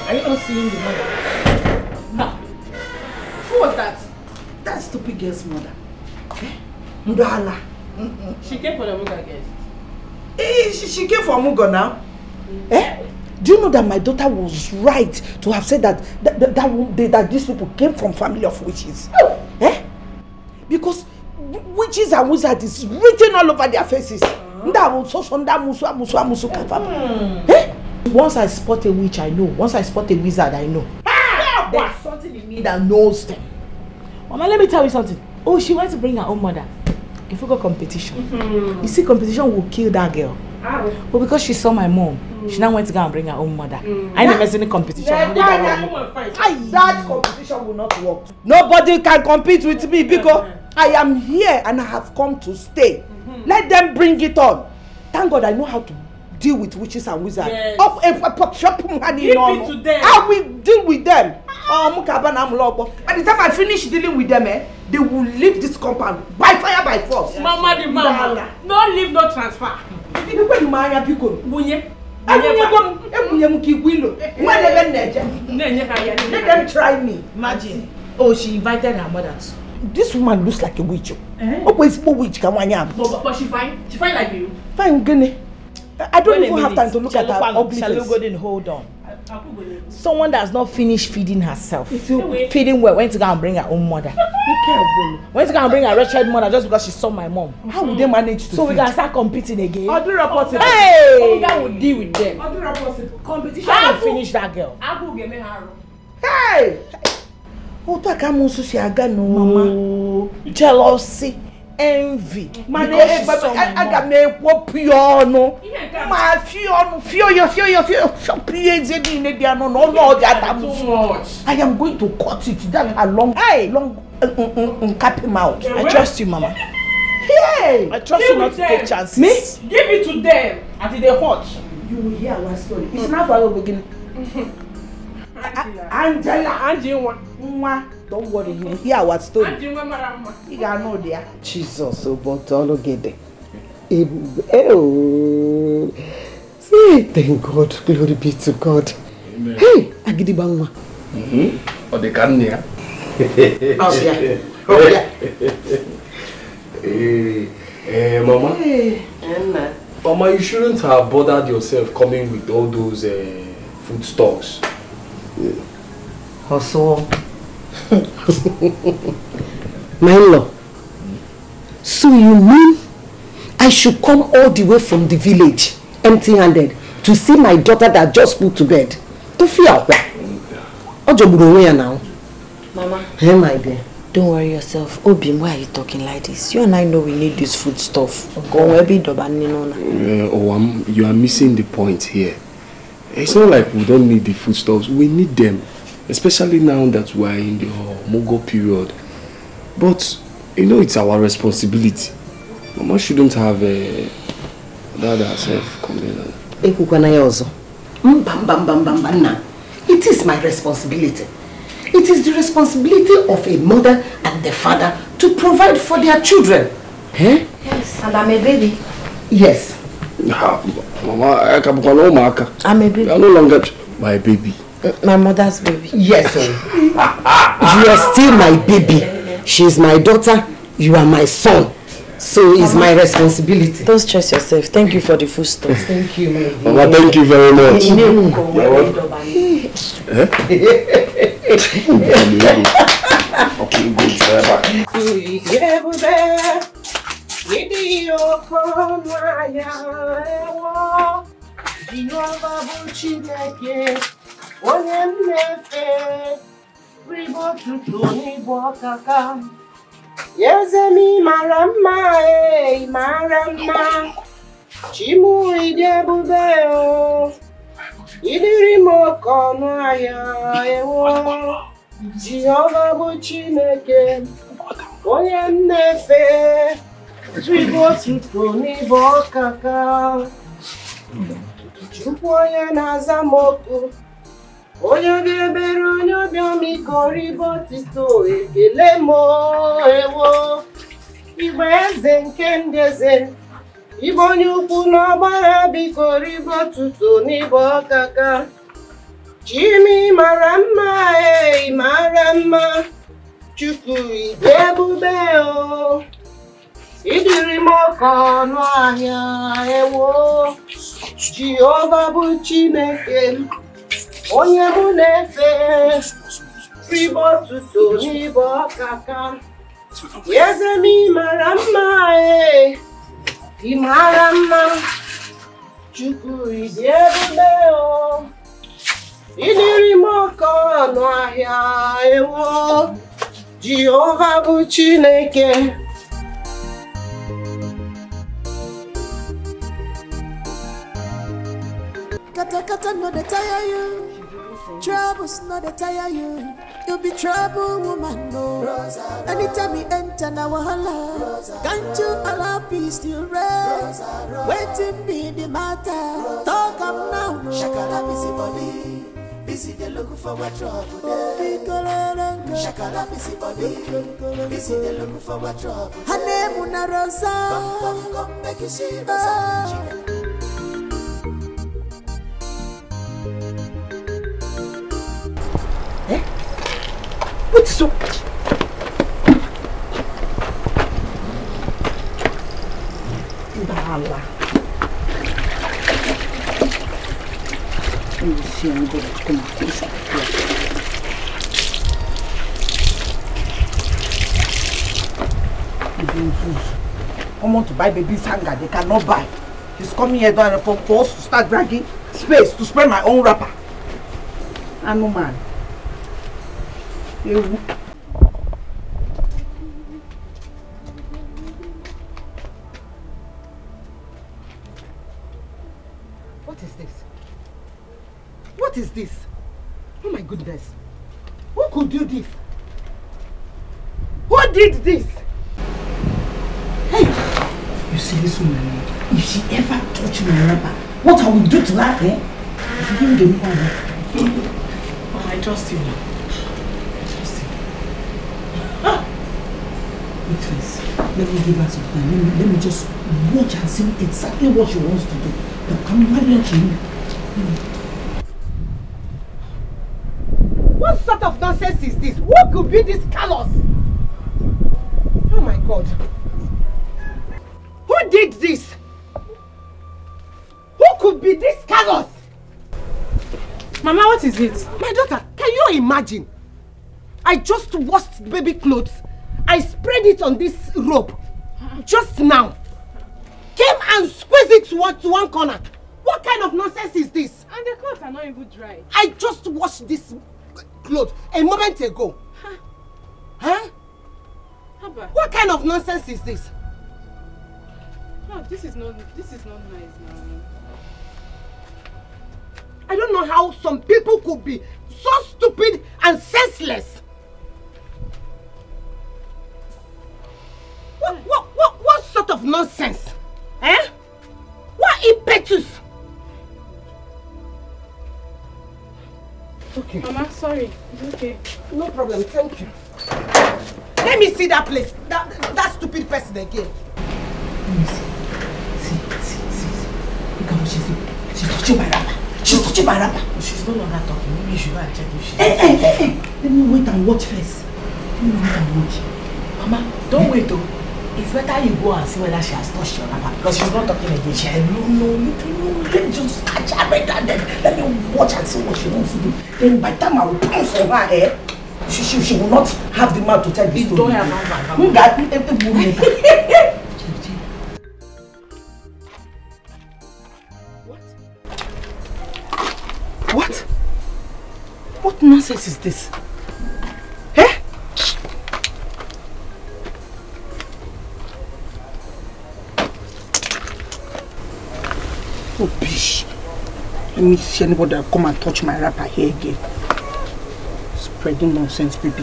Are you not seeing the mother? No. Who was that? That stupid girl's mother. Mudala. She came for the Muga guest. She came for Muga now. Do you know that my daughter was right to have said that these people came from family of witches? Because witches and wizards is written all over their faces. Once I spot a witch, I know. Once I spot a wizard, I know. There's something in me that knows them. Mama, let me tell you something. Oh, she went to bring her own mother. If we got competition, you see, competition will kill that girl. But because she saw my mom, she now went to go and bring her own mother. I never seen any competition. That competition will not work. Nobody can compete with me because I am here and I have come to stay. Let them bring it on. Thank God I know how to deal with witches and wizards. Yes. Give it to them. I will deal with them. By the time I finish dealing with them, they will leave this compound by fire, by force. Yes. Mama, the mama. No leave, no transfer. Let them try me. Imagine. Oh, she invited her mother. This woman looks like a witch. But she fine. She fine like you. Fine, Gene. I don't even have time to look at her ugly face. Hold on. Someone that's not finished feeding herself. Feeding well, went to go and bring her own mother. Went to go and bring her wretched mother just because she saw my mom. How would they manage to so we can start competing again? I'll do report it. Hey! That will deal with them. I'll do report it. Competition will finish that girl. Hey! Mama. Jealousy. Envy. I got me piano. My I am going to cut it. That long cap him out. I trust you, Mama. Hey! I trust you not to take chances. Me? Give it to them until they hot. You will hear our story. It's not for the beginning. Angela. Don't worry, you will hear our story. You gotta know there. Jesus, oh, but all get it. Say, thank God, glory be to God. Amen. Hey, Agidi Bangma. Or the Kanya. Oh, yeah. Mama. Hey. Mama, you shouldn't have bothered yourself coming with all those food stocks. Also, my in-law. So you mean I should come all the way from the village, empty-handed, to see my daughter that just put to bed? To fear what? Now. Mama. Hey, my dear. Don't worry yourself. Obim, why are you talking like this? You and I know we need this food stuff. You are missing the point here. It's not like we don't need the foodstuffs. We need them. Especially now that we are in the Mogo period. But, you know, it's our responsibility. Mama shouldn't have that herself come in. It is my responsibility. It is the responsibility of a mother and the father to provide for their children. Eh? Yes, and I'm a baby. Yes. Mama, I'm a baby. You are no longer my baby. My mother's baby. Yes, you are still my baby. She is my daughter. You are my son. So it's my responsibility. Don't stress yourself. Thank you for the food stuff. Thank you, my Mama, thank you very much. Okay, good. Yazemi marama marama chimu idebubeo idirimo kono aya ewo Jehovah bu Chineke onye nnefe Tribo tuto n'ibo kaka Chukwu onye na-aza moku onye ga-ebere onye ọbịamiko ribo tito ekele mo ewo Igbe eze nke ndị eze Igbe onye ukwu n'ọgbara biko ribo tuto n'ibo kaka Chimi mara mma mara mma Chukwu ịdị ebube o Idiri m oke ọnụ ahịa ewo Jehova bụ Chineke onye mụ na-efe Tribo tuto n'ibo ọkaka Eze m ịmara mma ịmara mma Chukwu ịdị ebube o Idiri m oke ọnụ ahịa ewo Jehova bụ Chineke Kata no dey tire you. Troubles no dey tire you. You be trouble woman no. Anytime you enter na wahala. Can't you allow peace to reign? Waiting be the matter. Talk am now no. Shakara busy body. Busy they looking for what trouble. Shakara busy body. Busy they looking for what trouble. Her name Una Rosa. Come make you see Rosa. What is so? Bala. Let me see. I'm going to come out this. I want to buy baby's hanger. They cannot buy. He's coming here for us to start dragging space to spray my own wrapper. I'm no man. What is this? What is this? Oh my goodness. Who could do this? Who did this? Hey! You see this woman, if she ever touch my wrapper, what I will do to her, eh? If you give me the money. Oh, I trust you now. Wait first, let me give her some time. Let me just watch and see exactly what she wants to do. But I'm marrying to you. What sort of nonsense is this? Who could be this callous? Oh my God. Who did this? Who could be this callous? Mama, what is it? My daughter, can you imagine? I just washed baby clothes. I sprayed it on this rope just now. Came and squeezed it to one corner. What kind of nonsense is this? And the clothes are not even dry. I just washed this clothes a moment ago. Huh? Abba. What kind of nonsense is this? No, this is not nice now. I don't know how some people could be so stupid and senseless. What sort of nonsense? Eh? What impetus? Okay. Mama, sorry. It's okay. No problem, thank you. Let me see that place. That stupid person again. Let me see. See. Look at what she's doing. She's touching my wrapper. She's touching my wrapper. She's no longer talking. Maybe you should go and check if she Hey. Let me wait and watch first. Mama, don't wait though. It's better you go and see whether she has touched your wrapper. Because she's not talking again. She said, no, let me just catch her right and then let me watch and see what she wants to do. Then by the time I will pounce on her hair, she will not have the mouth to tell this story. Don't have What? What nonsense is this? Eh? Oh, bish. Let me see anybody that come and touch my wrapper here again. Spreading nonsense, baby.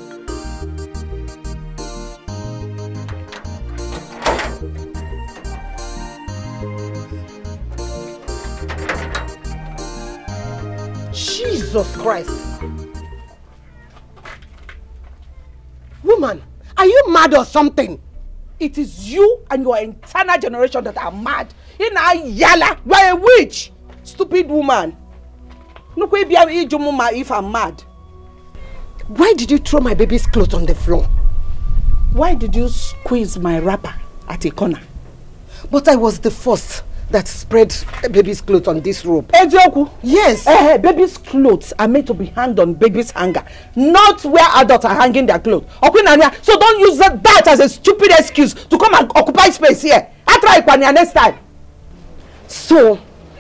Jesus Christ. Woman, are you mad or something? It is you and your entire generation that are mad. You are a witch. Stupid woman. Look where if I'm mad. Why did you throw my baby's clothes on the floor? Why did you squeeze my wrapper at a corner? But I was the first that spread baby's clothes on this rope. Yes. Baby's clothes are made to be hung on baby's hanger, not where adults are hanging their clothes. So don't use that as a stupid excuse to come and occupy space here. I'll try it next time. So,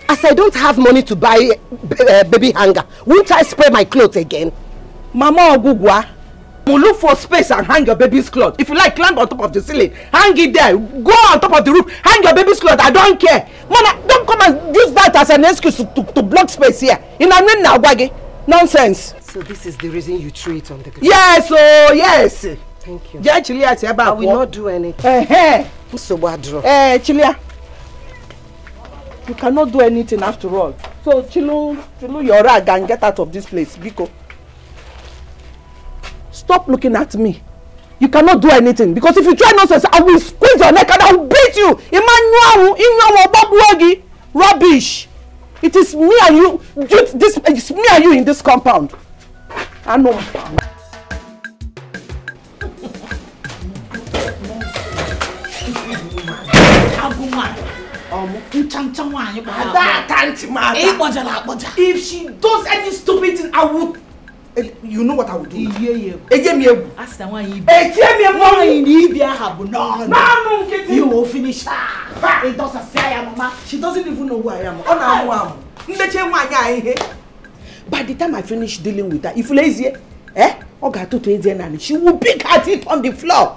as I don't have money to buy baby hanger, won't I spray my clothes again? Mama Ogugoa, will look for space and hang your baby's clothes. If you like, climb on top of the ceiling, hang it there. Go on top of the roof, hang your baby's clothes. I don't care. Mama, don't come and use that as an excuse to block space here. Nonsense. So this is the reason you threw it on the ground? Yes, oh yes. Thank you. I will not do anything. So Chilia, you cannot do anything after all. So Chilu your rag and get out of this place, Biko. Stop looking at me. You cannot do anything because if you try nonsense, I will squeeze your neck and I will beat you. Emmanuel, rubbish. It is me and you. It's me and you in this compound. I know. If she does any stupid thing, I would. You know what I would do? You will finish her. She doesn't even know who I am. By the time I finish dealing with her, if lazy, she will pick her teeth on the floor.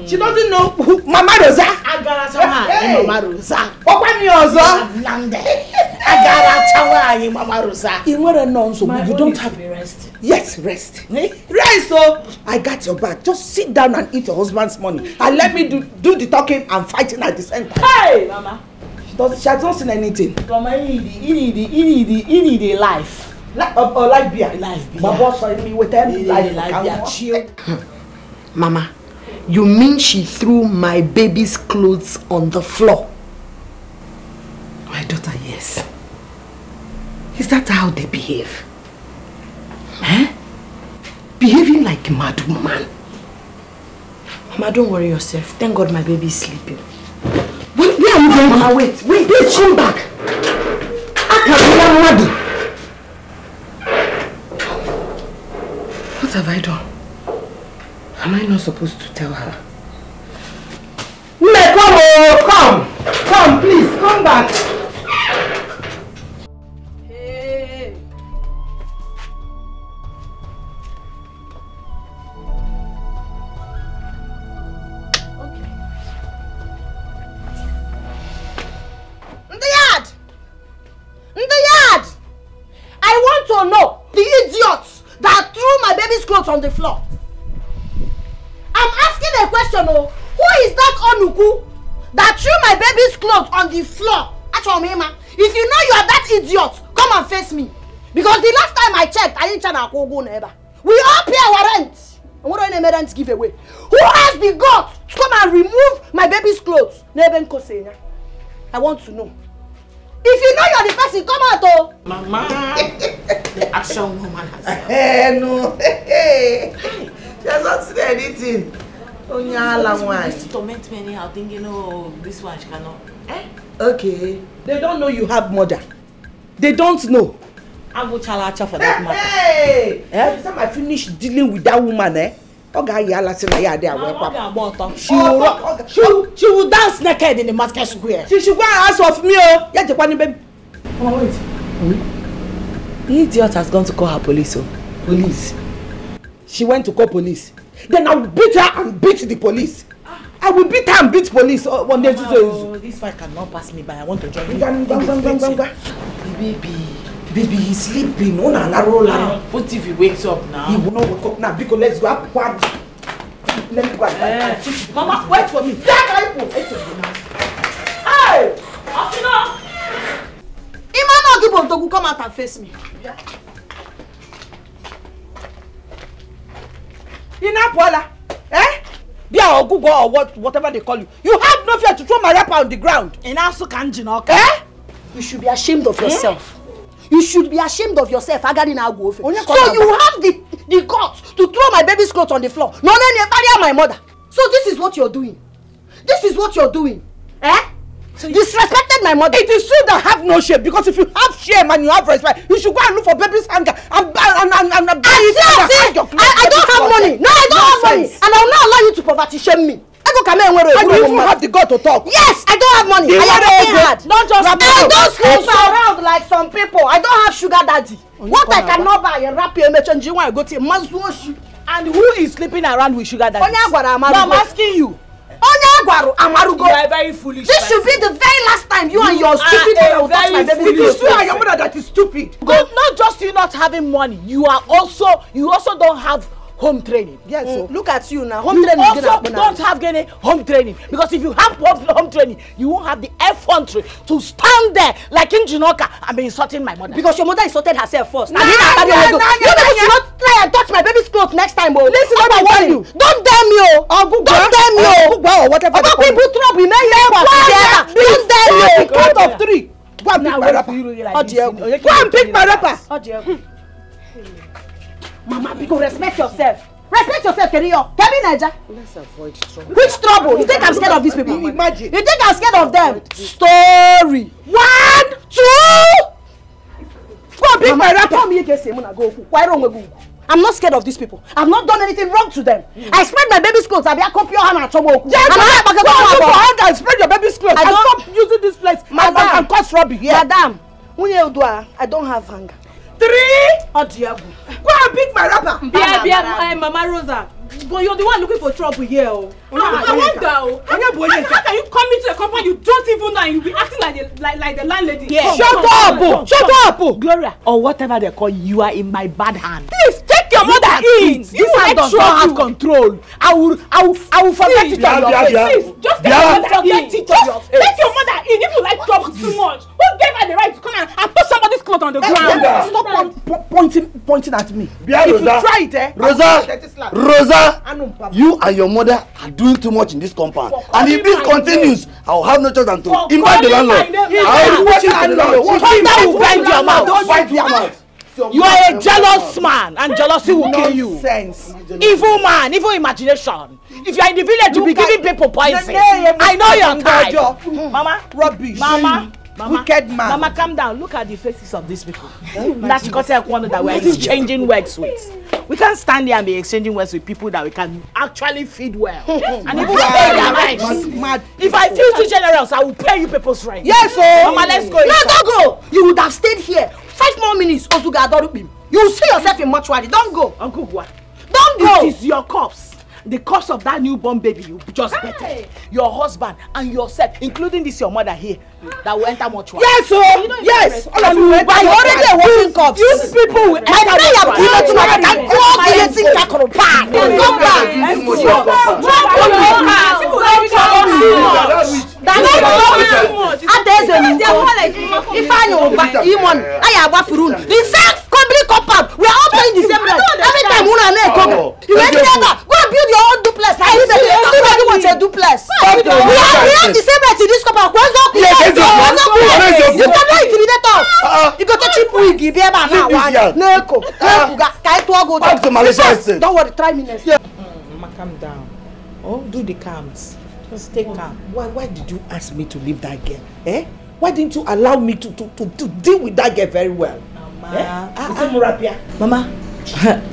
She doesn't know who Mama Rosa. Mama Rosa. Mama Rosa. You don't have rest. Yes, rest. Rest, so I got your back. Just sit down and eat your husband's money. And let me do the talking and fighting at the same time. Hey, Mama. She has not seen anything. Mama, you need a life. Life beer. Life beer. My boss told me with them life beer. Chill. Mama, you mean she threw my baby's clothes on the floor? My daughter, yes. Is that how they behave? Huh? Behaving like a mad woman. Mama, don't worry yourself. Thank God my baby is sleeping. Where are you going? Mama, wait. Please come back. What have I done? Am I not supposed to tell her? Come, please, come back. Hey. Okay. In the yard! I want to know the idiots that threw my baby's clothes on the floor. I'm asking a question, oh. Who is that Onuku that threw my baby's clothes on the floor? If you know you are that idiot, come and face me. Because the last time I checked, I didn't try to go neighbor. We all pay our rent. And what do I rent give away? Who has the guts to come and remove my baby's clothes? I want to know. If you know you're the person, come out, oh. Mama, the action woman has. No. She has not seen anything. Oh, yeah, she to torment me anyhow, thinking, oh, this one she cannot. Okay. They don't know you have mother. They don't know. I'll go chalacha for that matter. Hey! By the time I finish dealing with that woman, she will dance naked in the market square. She should go and ask of me. Oh, wait. The idiot has gone to call her police. Police. She went to call police. Then I will beat her and beat the police. I will beat her and beat police. One day, this fight cannot pass me by. I want to join you. Baby, he's sleeping. What if he wakes up now? He will not wake up now because let's go. Let me go. Mama, wait for me. Hey! Imano, Ogugoa, come out and face me. Yeah. Inapola, eh? Bia Ogugoa or whatever they call you. You have no fear to throw my wrapper on the ground. Eh? You should be ashamed of yourself. You should be ashamed of yourself. So you have the guts to throw my baby's clothes on the floor. No, my mother. So this is what you're doing. This is what you're doing. Eh? So you disrespected my mother. It is true that have no shame, because if you have shame and you have respect, you should go and look for baby's hanger and I don't have money. No, I don't have money. And I will not allow you to poverty shame me. And you even have the gut to talk. Yes, I don't have money. I am working hard. I don't sleep around like some people. I don't have sugar daddy. What I cannot buy, a rap you mention you want to go to Mazuoshi. And who is sleeping around with sugar daddy? No, I'm asking you. You are very foolish. This should be the very last time you and your stupid mother will touch my baby. It is you and your mother that is stupid. Not just you not having money, you also don't have home training. Yes. So look at you now. Home training. You also don't have any home training, because if you have home training, you won't have the effrontery to stand there like in Jinoka and be insulting my mother. Because your mother insulted herself first. You should not try and touch my baby's clothes next time. Oh. Listen, what I want you. Don't dare me, oh. Don't dare me, oh. Or whatever. People trouble. Don't dare me. Count of 3. Go and pick my rapper. Go and pick my rapper. Mama, because respect yourself. Respect yourself, Keriyo. Naija. Let's avoid trouble. Which trouble? You think I'm scared of these people? Imagine. You think I'm scared of them? Story. 1, 2. Go and pick my rapper. I'm not scared of these people. I've not done anything wrong to them. I spread my baby's clothes. I be a copy of Hannah Chomo. I spread your baby's clothes. I stop using this place and cause rubbish. Madam, I don't have hunger. 3. Go and pick my rapper. Mama Rosa. But you're the one looking for trouble here. I wonder. How can you come into a company you don't even know and you be acting like the landlady? Yeah. Shut up! Gloria, or whatever they call you, you are in my bad hand. Please take your mother in. This hand does not have control. I will forget it on your face. Just forget it on your face. Take your mother in. If you like trouble too much, who gave her the right to come and put somebody's clothes on the ground? Stop pointing at me. If you try it, Rosa, you and your mother are doing too much in this compound. And if this continues, I will have no choice than to invite the landlord. I will watch it to the landlord. Thunder will bend your mouth. Don't bite your mouth. You are a jealous man, and jealousy will kill you. Evil man, evil imagination. If you are in the village, you'll be giving people poison. I know your type. Mama, rubbish. Mama, wicked man. Mama, calm down. Look at the faces of these people. That we are exchanging words with. We can't stand here and be exchanging words with people that we can actually feed well. And even pay their rent. If I feel too generous, I will pay you people's rent. Yes, sir. Mama, let's go. No, don't go. You would have stayed here. 5 more minutes. You will see yourself in mortuary. Don't go. Ogugoa. Don't go. It is your corpse. The corpse of that newborn baby you just better. Your husband and yourself, including this your mother here, that will enter mortuary. Yes, sir. Yes. All of you already a walking corpse. These people will enter mortuary. We are all playing the same rent. Every time we go and build your own duplex. Everybody wants a duplex. We have the same rent in this compound. You cannot intimidate us. You go to cheap wig. Back to Malaysia. Don't worry, try me next. Mama, calm down. Oh, do the calms. Just take calm. Why did you ask me to leave that girl? Eh? Why didn't you allow me to deal with that girl very well? Mama,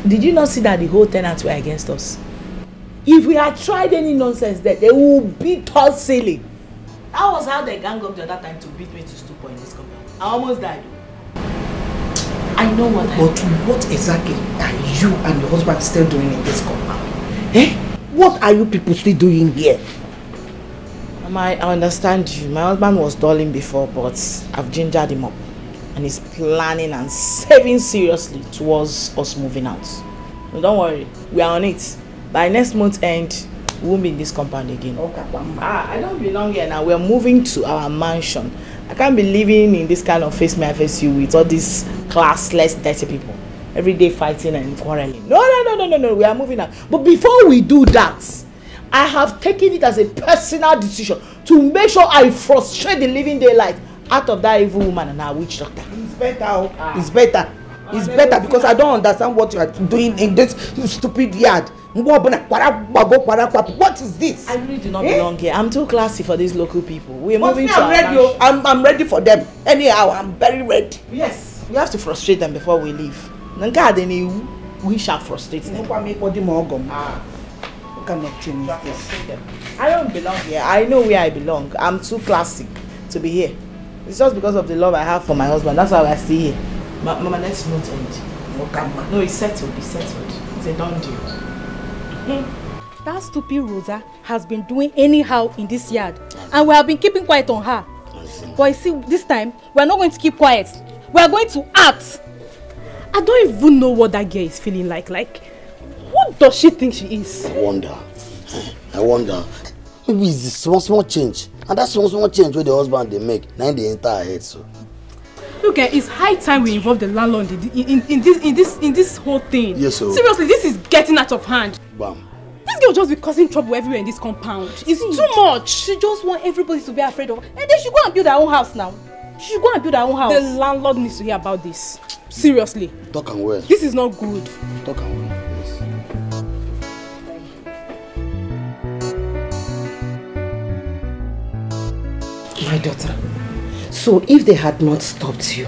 did you not see that the whole tenants were against us? If we had tried any nonsense there, they would beat us silly. That was how they gang up the other time to beat me to stupor in this compound. I almost died. I know what happened. But what exactly are you and your husband still doing in this compound? Eh? What are you people still doing here? Mama, I understand you. My husband was dulling before, but I've gingered him up. And he's planning and saving seriously towards us moving out. So don't worry, we are on it. By next month's end, we won't be in this compound again. Okay. I don't belong here now. We're moving to our mansion. I can't be living in this kind of face me, I face you with all these classless, dirty people. Every day fighting and quarreling. No. We are moving on. But before we do that, I have taken it as a personal decision to make sure I frustrate the living daylight out of that evil woman and her witch doctor. It's better. It's better. It's better because I don't understand what you are doing in this stupid yard. What is this? I really do not belong here. I'm too classy for these local people. We're moving to I'm ready for them. Anyhow, I'm very ready. Yes. We have to frustrate them before we leave. We shall frustrate them. What kind of thing is this? I don't belong here. I know where I belong. I'm too classy to be here. It's just because of the love I have for my husband. That's why I stay here. Mama, let's not end. No, it's settled. It's settled. It's a done deal. That stupid Rosa has been doing anyhow in this yard, and we have been keeping quiet on her. But you see, this time we are not going to keep quiet. We are going to act. I don't even know what that girl is feeling like. What does she think she is? I wonder. Maybe it's a small change, and that small change where the husband they make, now they enter her head. So. Look, it's high time we involve the landlord in this whole thing. Yes, sir. Seriously, this is getting out of hand. Bam. This girl just be causing trouble everywhere in this compound. It's too much. She just wants everybody to be afraid of her. And they should go and build their own house now. She should go and build her own house. The landlord needs to hear about this. Seriously. Talk and well. This is not good. Talk and well. Yes. My daughter. So if they had not stopped you,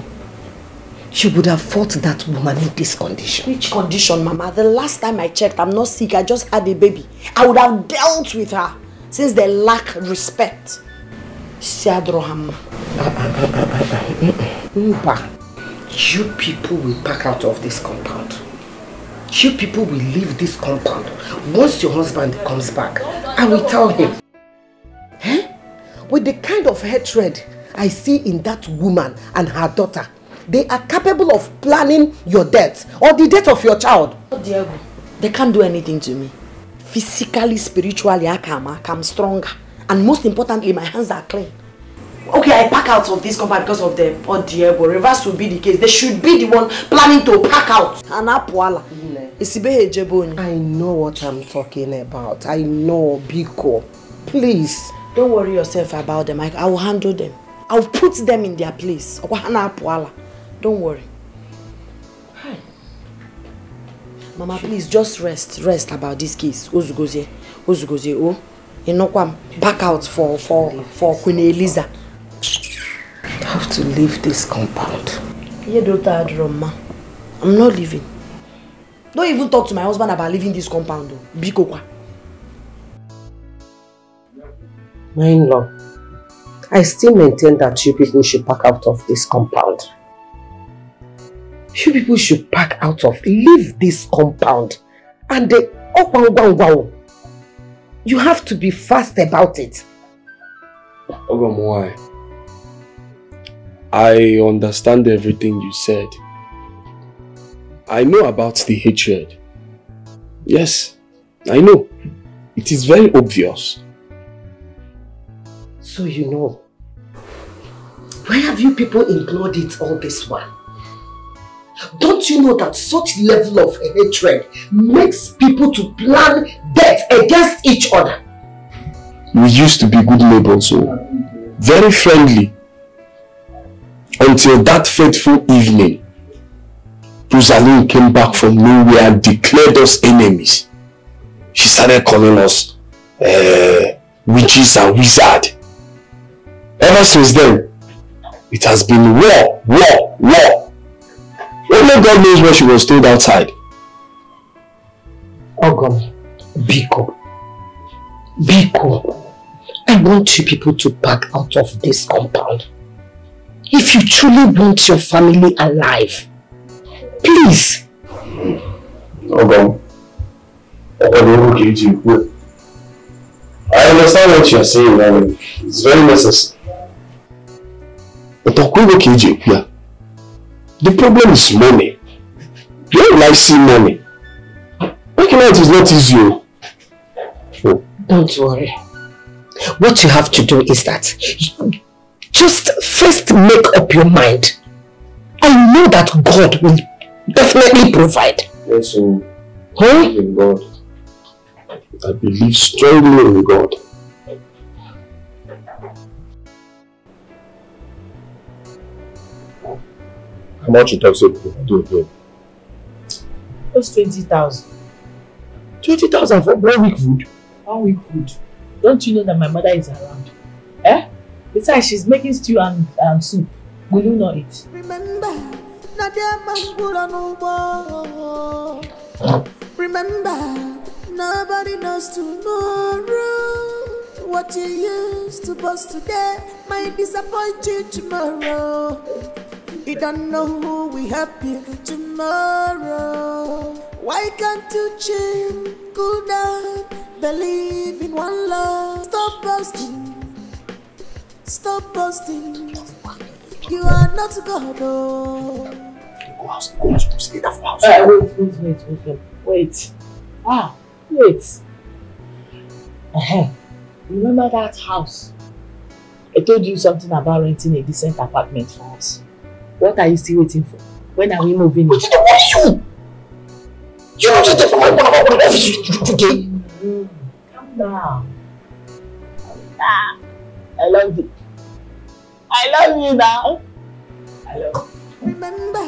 she would have fought that woman in this condition. Which condition, Mama? The last time I checked, I'm not sick. I just had a baby. I would have dealt with her since they lack respect. You people will back out of this compound. You people will leave this compound. Once your husband comes back, I will tell him. With the kind of hatred I see in that woman and her daughter, they are capable of planning your death or the death of your child. Oh, Diego, they can't do anything to me. Physically, spiritually, I'm stronger. And most importantly, my hands are clean. Okay, I pack out of this compound because of them. Oh, Diego, reverse will be the case. They should be the one planning to pack out. I know what I'm talking about. I know, Biko. Please. Don't worry yourself about them. I will handle them. I'll put them in their place. Don't worry. Hi. Mama, please just rest about this case. Ozugozie. Oh, you know what? Back out for Queen Eliza. I have to leave this compound. I'm not leaving. Don't even talk to my husband about leaving this compound. Biko. My in-law, I still maintain that you people should pack out of this compound. You people should leave this compound. And you have to be fast about it. Ogom, why? I understand everything you said. I know about the hatred. Yes, I know. It is very obvious. So you know. Why have you people ignored it all this while? Don't you know that such level of hatred makes people to plan death against each other? We used to be good neighbors, so very friendly. Until that fateful evening, Rosaline came back from nowhere and declared us enemies. She started calling us witches and wizards. Ever since then, it has been war. Only God knows what she was told outside. Ogom, Biko, I want you people to back out of this compound. If you truly want your family alive, please. Ogom, I understand what you are saying, and it's very necessary. But the problem is money. You don't like seeing money. Working out is not easy. Don't worry. What you have to do is that Just first make up your mind. I know that God will definitely provide. Yes, so in God. I believe strongly in God. How much you talk so do again? Just 20,000. 20,000 for 1 week food? 1 week food. Don't you know that my mother is around? Eh? Besides, she's making stew and soup. Will you not eat? Remember, remember, nobody knows tomorrow. What you used to boast today might disappoint you tomorrow. You don't know who will help you tomorrow. Why can't you chill, cool down, believe in one love? Stop boasting, stop boasting. You are not God. Oh. Go house, go to stay that house. Wait. Wait. Remember that house? I told you something about renting a decent apartment for us. What are you still waiting for? When are we moving? What are you? You know that I'm office today. Calm down. I love you. I love you now. I love you. Remember,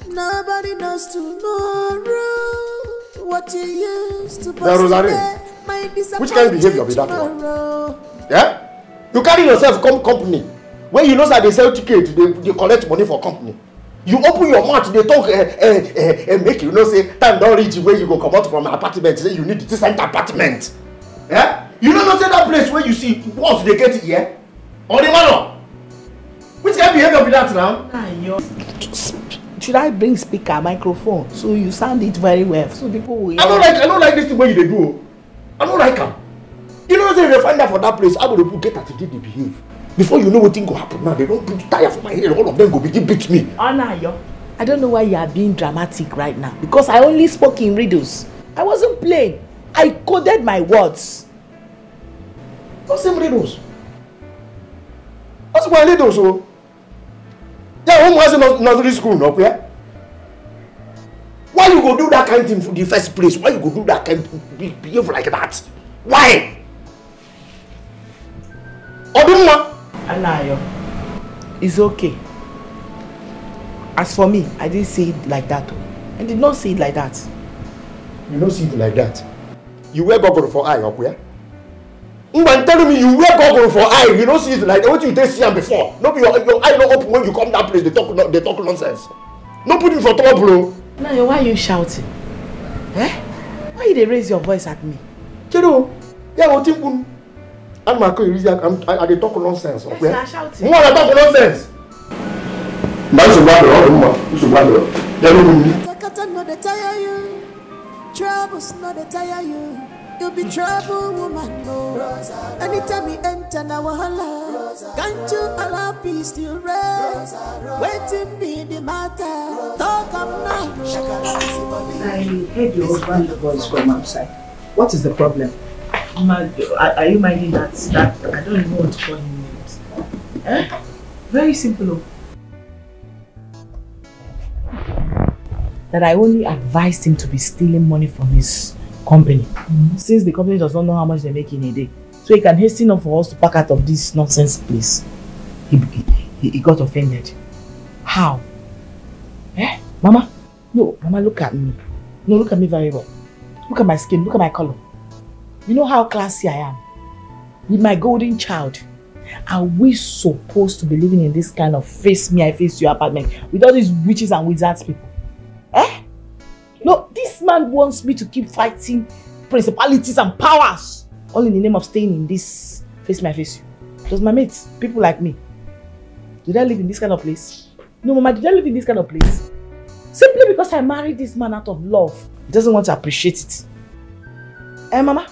nobody knows tomorrow. What you used to boast today might disappoint which kind of behavior be that one? Yeah? You carry yourself come company. When you know that they sell tickets, they collect money for company. You open your mouth, they talk make you know say time don't reach where you go come out from an apartment, say you need this apartment. Yeah? You don't know say that place where you see once they get here? Or the manor? Which kind of behavior be that now? Should I bring speaker, microphone, so you sound it very well, so people will hear? I don't like this thing where you do. I don't like them. You know they find out for that place, how will people get at the behave? Before you know what thing go happen now, they don't put tire for my head, all of them go begin beat me. I don't know why you are being dramatic right now, because I only spoke in riddles. I wasn't playing. I coded my words. What's them riddles? What's my riddles? So? Yeah, home was in nursery school, no? Yeah? Why you go do that kind of thing for the first place? Why you go do that kind of behave like that? Why? Anayo, it's okay. As for me, I didn't say it like that. I did not say it like that. You don't see it like that. You wear goggle for eye, up here. Man telling me you wear goggle for eye, you don't see it like that. What you did see them before? No, your eye not open when you come that place. They talk nonsense. No put you for trouble. Now, why are you shouting? Eh? Why they raise your voice at me? Chedo, yeah, what you I'm not going to I they talk nonsense. Okay? Yes, shouting. More I talk nonsense. That's a bad. Takata no they tire you. Troubles no they tire you. You'll be trouble woman no. Anytime you enter na wahala, can't you allow peace to reign? Waiting be the matter. Talk up now. I heard your husband's voice from outside. What is the problem? Are you minding that I don't even know what to call him names? Eh? Very simple. That I only advised him to be stealing money from his company. Since the company does not know how much they make in a day. So he can hasten up for us to pack out of this nonsense place. He got offended. How? Eh? Mama? No, Mama, look at me. No, look at me very well. Look at my skin, look at my color. You know how classy I am? With my golden child. Are we supposed to be living in this kind of face me, I face you apartment with all these witches and wizards people? Eh? No, this man wants me to keep fighting principalities and powers all in the name of staying in this face me, I face you. Does my mates, people like me, did I live in this kind of place? No, Mama, did I live in this kind of place? Simply because I married this man out of love. He doesn't want to appreciate it. Eh, Mama?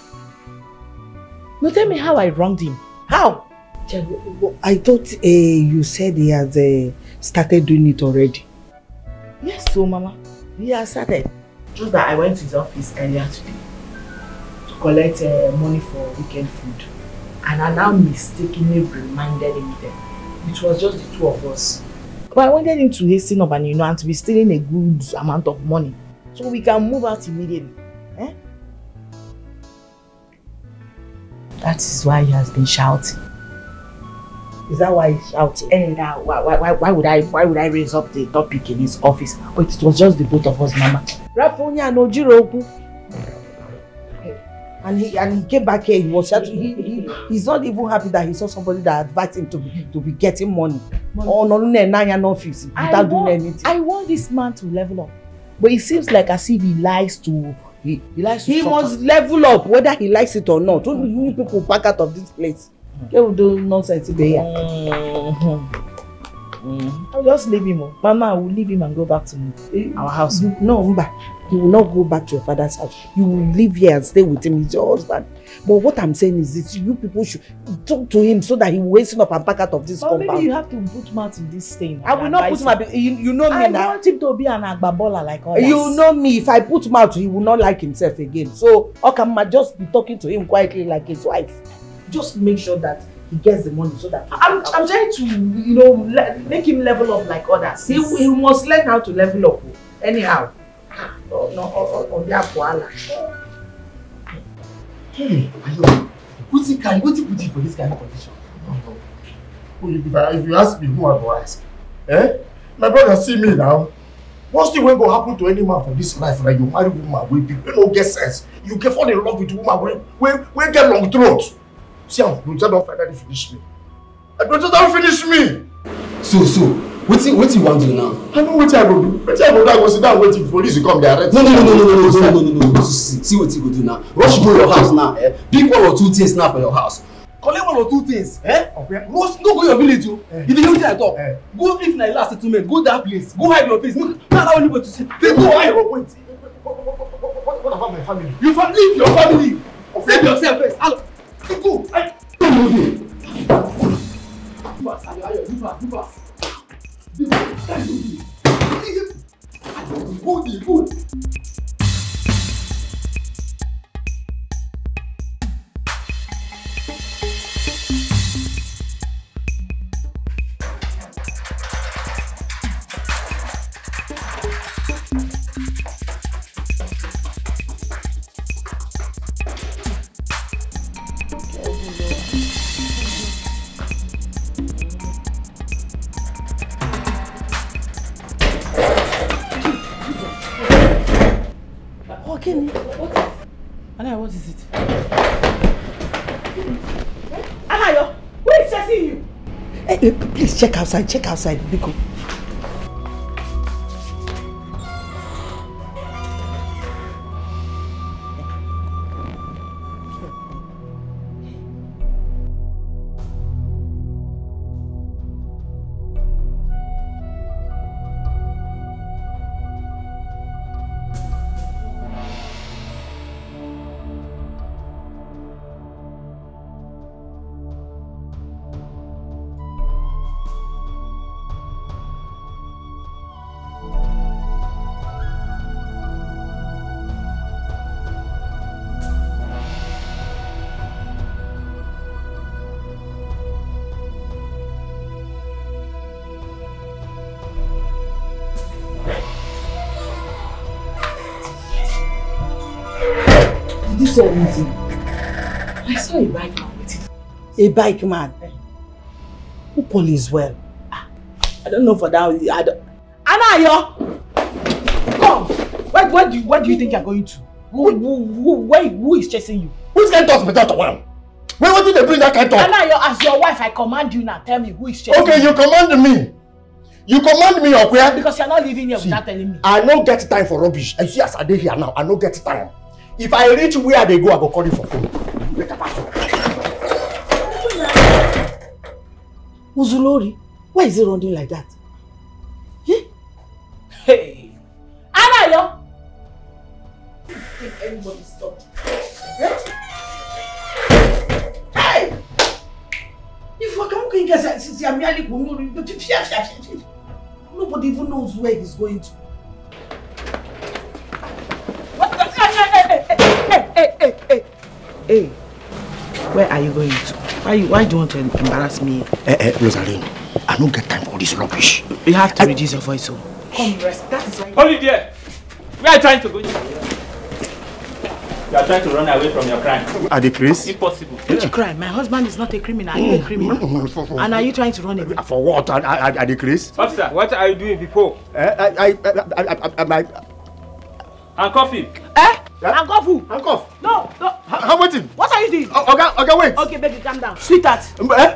No, tell me how I wronged him. How? I thought you said he has started doing it already. Yes, so Mama. He has started. Just that I went to his office earlier today. collect money for weekend food. And I now mistakenly reminded him that it was just the two of us. But I wanted him to hasten up and and to be stealing a good amount of money so we can move out immediately. Eh? That is why he has been shouting. Is that why he's shouting? And why would I raise up the topic in his office? But it was just the both of us, Mama. Rafonia no Jiroku. And he came back here. He was he's not even happy that he saw somebody that advised him to be getting money. Oh no, office without doing anything. I want this man to level up, but it seems like as if he likes to. He must level up whether he likes it or not. Don't you people back out of this place. They will do nonsense today. I'll just leave him. Mama, I will leave him and go back to our house. No, Mba. You will not go back to your father's house. You will live here and stay with him. He's your husband. But what I'm saying is this, you people should talk to him so that he will hasten up and back out of this compound. Maybe you have to put mouth in this thing. I will not put mouth. You know me now. I want him to be an agbabola like others. You know me. If I put mouth, he will not like himself again. So, Okama, just be talking to him quietly like his wife. Just make sure that he gets the money so that I'm trying to, make him level up like others. He must learn how to level up. Anyhow. On their koala. Hey, what's he put you for this kind of condition? If you ask me, who I will ask? My brother see me now. What's the way going to happen to any man for this life? Like you marry woman with people, you don't get sense. You get fall in love with woman we get long throat. See, don't finally finish me. Don't finish me. So, what you want to do now? I know what I will do. What I will do, I go sit down waiting for police to come there. No. See what you go do now. Rush to your house now. Pick 1 or 2 things now for your house. Collect 1 or 2 things. Okay. Most no go your village. You dey hear what I talk. Go if na last settlement. Go that place. Go hide your face. No allow anybody to see. They go hide. Wait. What about my family? You leave your family. Save yourself first. Hello. Go. Good. What is it? Anayo, who is chasing you? Please check outside, Biko. I saw a bike man with it. A bike man? Who police well? I don't know for that. Anayo! Come! Where do you think you're going to? Who is chasing you? Who's going to talk without one? What did they bring that kind of talk? Anayo, as your wife, I command you now. Tell me who is chasing you. Okay, you command me. You command me up where? Because you're not living here without telling me. I don't get time for rubbish. I see as I dey here now, I don't get time. If I reach where they go, I go call you for phone. Uzulori, why is he running like that? Hey! Anayo! If anybody stop. Hey! If I can't get since I'm merely going, nobody even knows where he's going to. Hey! Hey, where are you going to? Why do you want to embarrass me? Rosaline, I don't get time for this rubbish. You have to reduce your voice, so. Come rest. That is why. Hold it there. We are trying to go. You are trying to run away from your crime. Are they crazy? Impossible. Which crime? My husband is not a criminal. Are you a criminal? And are you trying to run away? For what? Are they crazy? Officer, what are you doing before? Handcuff him. Handcuff who? Handcuff. No. How much? What are you doing? Okay, wait. Okay, baby, calm down. Sweetheart.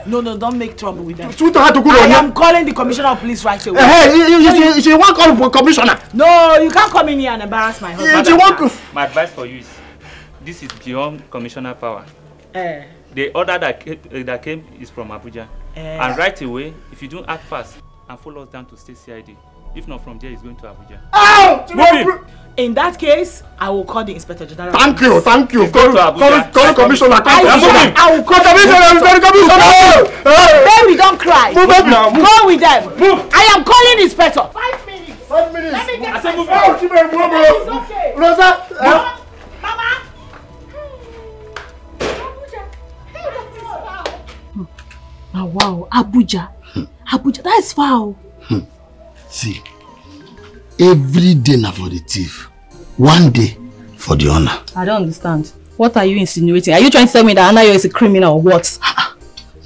No, don't make trouble with them. Sweetheart, I am calling the commissioner of police right away. Hey, she won't call for commissioner. No, you can't come in here and embarrass my husband. My advice for you is, this is beyond commissioner power. The order that came is from Abuja. And right away, if you don't act fast and follow us down to state CID, if not from there, he's going to Abuja. In that case, I will call the inspector general. Thank you. Call commissioner. I will call commissioner. Baby, don't cry. Move up now. Go with them. Move. I am calling inspector. 5 minutes. 5 minutes. Let me get move. It's okay. Rosa. Mama. Oh, wow, Abuja. Abuja, that is foul. See, every day now for the thief, one day for the honor. I don't understand. What are you insinuating? Are you trying to tell me that Anayo is a criminal or what?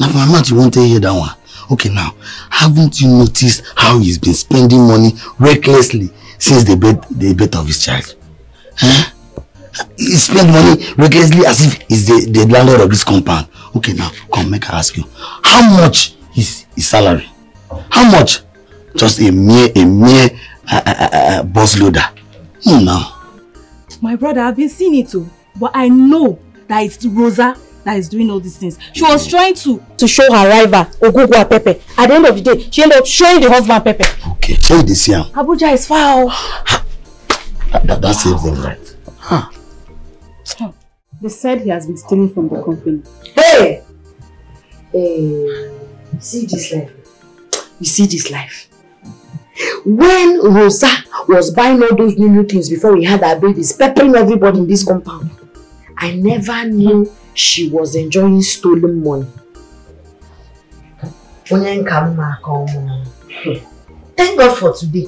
Now for my mouth, you won't hear that one. Okay, now, haven't you noticed how he's been spending money recklessly since the birth of his child? Huh? He spent money recklessly as if he's the landlord of this compound. Okay, now, come, make I ask you. How much is his salary? How much? Just a mere boss loader. Now. My brother, I've been seeing it too. But I know that it's Rosa that is doing all these things. She was trying to show her rival, Ogugoa Pepe. At the end of the day, she ended up showing the husband Pepe. Okay, show this here. Abuja is foul. That saves them, right? They said he has been stealing from the company. Hey! See this life. You see this life. When Rosa was buying all those new things before we had our babies, peppering everybody in this compound, I never knew she was enjoying stolen money. Thank God for today.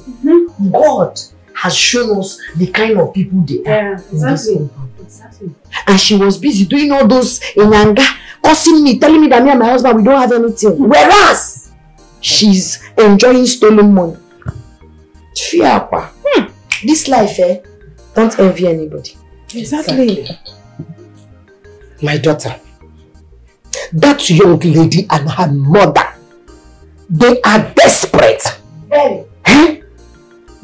God has shown us the kind of people they are in this compound. Exactly. And she was busy doing all those inyanga, cursing me, telling me that me and my husband, we don't have anything. Whereas, she's enjoying stolen money. This life, don't envy anybody. Exactly. My daughter, that young lady and her mother, they are desperate. Very.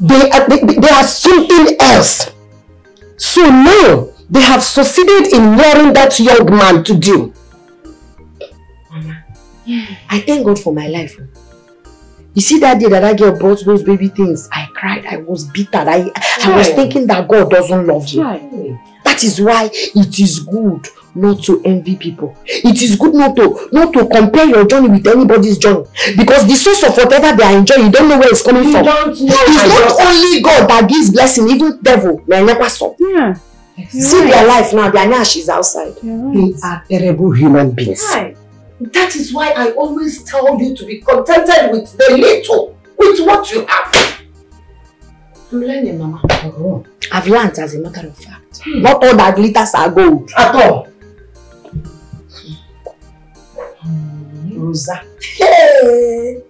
They are something else. So now, they have succeeded in luring that young man to do. Mama, I thank God for my life. You see that day that girl brought those baby things, I cried, I was bitter. I was thinking that God doesn't love you. That is why it is good not to envy people. It is good not to compare your journey with anybody's journey. Because the source of whatever they are enjoying, you don't know where it's coming from. It's not only God that gives blessing, even devil. Yeah. See their life now, their nash is outside. They are terrible human beings. That is why I always tell you to be contented with the little, with what you have. I'm learning, Mama. I've learned as a matter of fact. Not all that glitters are gold. At all. Rosa. Hey!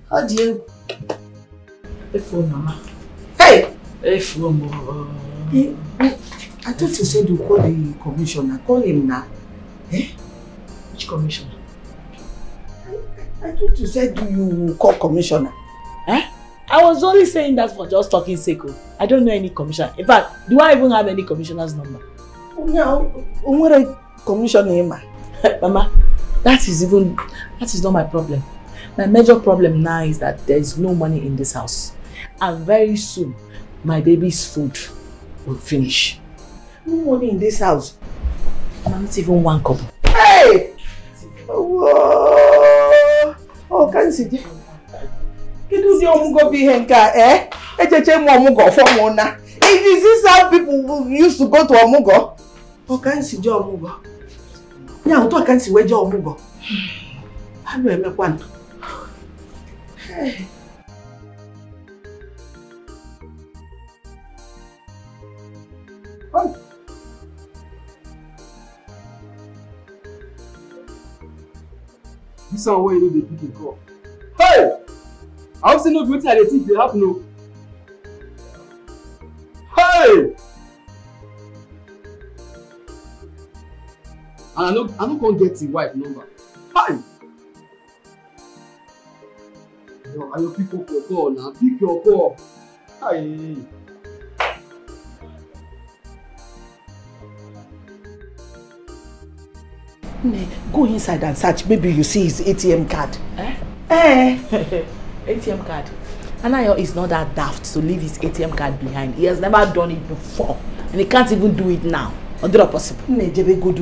How do you? Mama. Hey! Hey, I thought you said you call the commissioner. Call him now. Which commissioner? I thought you said you call commissioner. I was only saying that for just talking sake. I don't know any commissioner. In fact, do I even have any commissioner's number? What a commissioner? Mama, that is not my problem. My major problem now is that there is no money in this house. And very soon, my baby's food will finish. No money in this house? Not even one couple. Hey! Oh, can you see? Can you see Omugo be henka? It is this how people used to go to Omugo? Oh, can you see Omugo? Nya uto kan si weje omugo. Anu emekwa no. This one where you know the people call. Hey! I also know what I think they happen. No. Hey! And I no can't get the wife number. Hi! Yo, I will pick up your call now. Pick your call. Hi! Go inside and search. Maybe you see his ATM card. ATM card. Anayo is not that daft to leave his ATM card behind. He has never done it before. And he can't even do it now. Or that possible?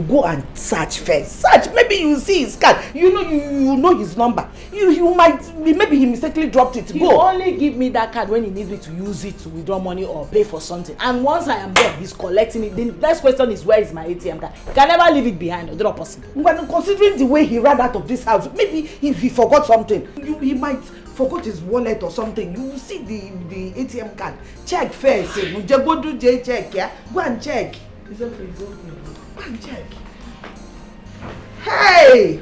Go and search first. Search. Maybe you see his card. You know his number. You might maybe he mistakenly dropped it. He only give me that card when he needs me to use it to withdraw money or pay for something. And once I am there, he's collecting it. The next question is, where is my ATM card? He can never leave it behind. Or that possible? But considering the way he ran out of this house, maybe he forgot something. He might forgot his wallet or something. You will see the ATM card. Check first. Go do check. Yeah, go and check. It's okay. Go and check. Hey!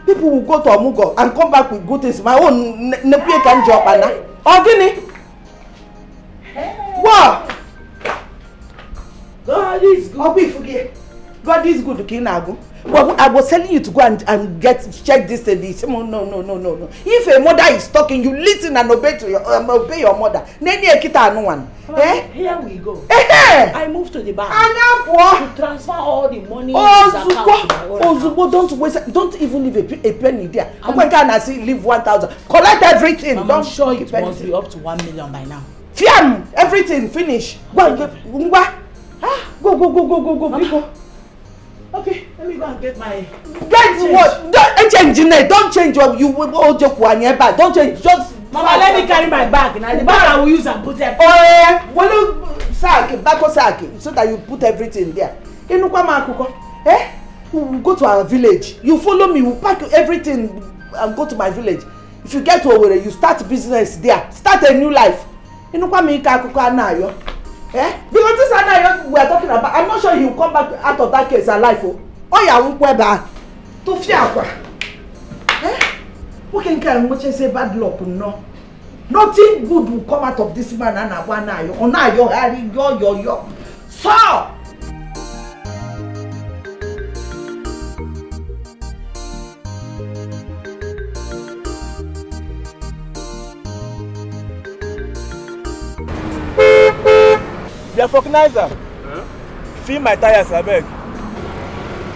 People will go to Omugo and come back with good things. My own nephew can job Anna. Ogini. What? God is good. God is good to Kinago. But I was telling you to go and check this and this. No. If a mother is talking, you listen and obey your mother. Here we go. I moved to the bank to transfer all the money. Ozubo, don't waste. Don't even leave a penny there. When can I see leave 1,000? Collect everything. I'm sure it must be up to 1 million by now. Fiam, everything finish. Go. Go. Okay, let me go and get my... Get what? Don't change the name. Don't change what you hold your bag. Don't change. Just... Mama, let me carry my bag. Now the bag I will use and put it. Sack, so that you put everything there. We will go to our village. You follow me. We'll pack everything and go to my village. If you get to Owerri, you start business there. Start a new life. Because this Anna we are talking about, I'm not sure he will come back out of that case alive. Oh yeah, won't go back to Fiakwa. Who can say bad luck? No, nothing good will come out of this man. Anna, one eye, on eye, your Harry, your. So. The vulcanizer. Fill my tires, I beg.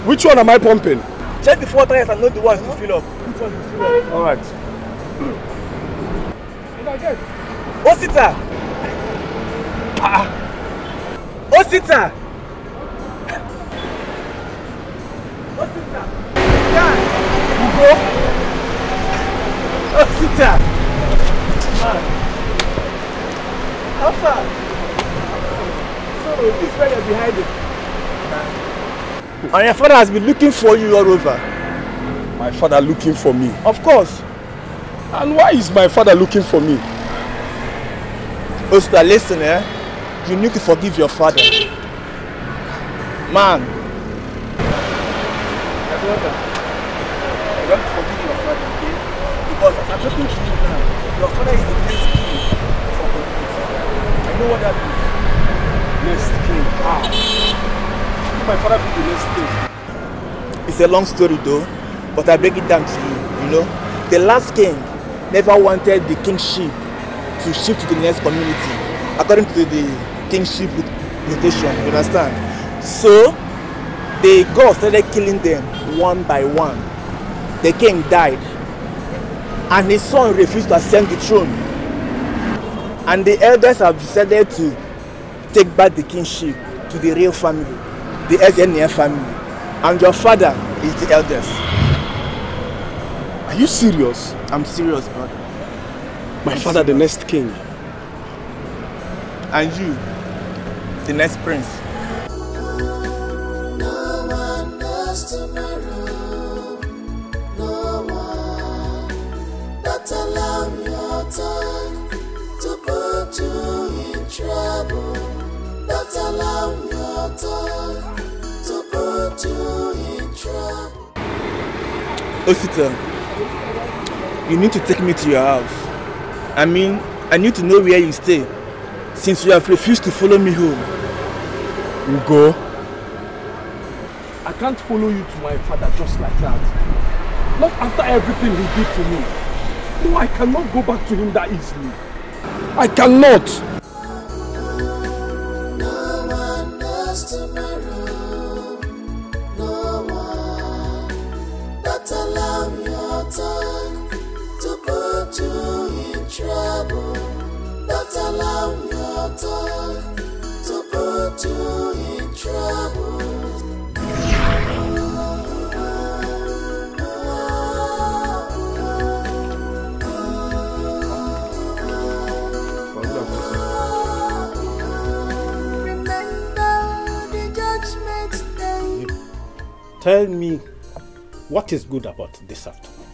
Which one am I pumping? Check the 4 tires and not the ones to fill up. Which one to fill up? Alright. Osita! Osita! Osita! Ugo! Osita! How far? This is where you're behind it. And your father has been looking for you all over. My father looking for me? Of course. And why is my father looking for me? Osta, listen, you need to forgive your father. Man. You have to forgive your father, okay? Because as I'm talking to you now, your father is the next king for the people. I know what that means. Next king. How? My father be the next king. It's a long story though, but I break it down to you. You know, the last king never wanted the kingship to shift to the next community according to the kingship rotation. You understand? So the gods started killing them one by one. The king died, and his son refused to ascend the throne. And the elders have decided to take back the kingship to the real family, the SNF family. And your father is the eldest. Are you serious? I'm serious, brother. My father, the next king. And you, the next prince. No one knows tomorrow. No one. Don't allow your tongue to put you in trouble. Don't allow your tongue to put you in trouble. Osita, you need to take me to your house. I mean, I need to know where you stay, since you have refused to follow me home. You go. I can't follow you to my father just like that. Not after everything he did to me. No, I cannot go back to him that easily. I cannot. No one knows tomorrow. No one. Don't allow your tongue to put you in trouble. Don't allow your tongue to put you in trouble. Remember the judgment day. Tell me what is good about this afternoon.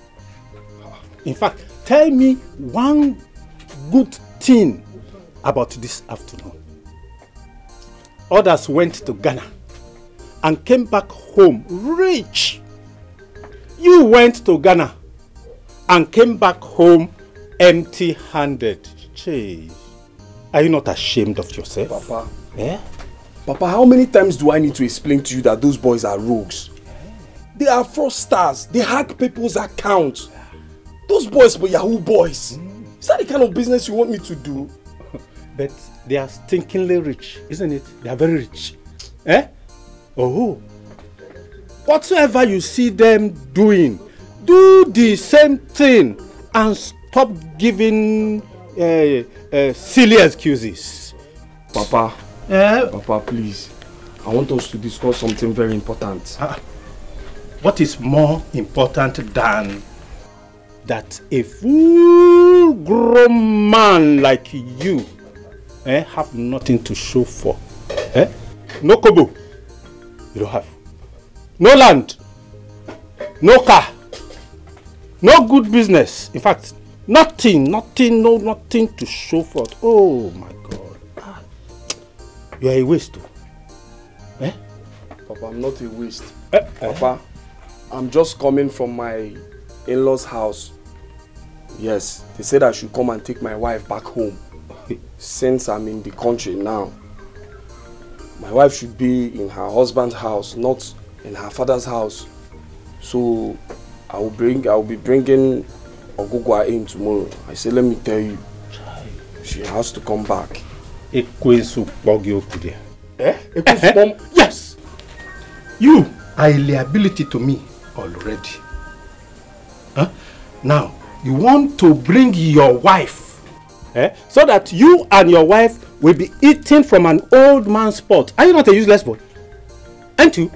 In fact, tell me one good thing about this afternoon. Others went to Ghana and came back home rich. You went to Ghana and came back home empty-handed. Chey, are you not ashamed of yourself? Papa. Yeah? Papa, how many times do I need to explain to you that those boys are rogues? They are fraudsters. They hack people's accounts. Those boys were Yahoo boys. Is that the kind of business you want me to do? But they are stinkingly rich, isn't it? They are very rich. Eh? Oh. Whatsoever you see them doing, do the same thing and stop giving silly excuses. Papa. Papa, please. I want us to discuss something very important. What is more important than that a full-grown man like you have nothing to show for? No kobo, you don't have. No land, no car, no good business. In fact, nothing to show for. Oh my God. You are a waste too. Papa, I'm not a waste. Papa, I'm just coming from my in-laws' house. Yes, they said I should come and take my wife back home. Since I'm in the country now, my wife should be in her husband's house, not in her father's house. So I will be bringing Ogugoa in tomorrow. I said, let me tell you, she has to come back. Yes, you are a liability to me already. Now, you want to bring your wife so that you and your wife will be eating from an old man's pot. Are you not a useless boy? Aren't you?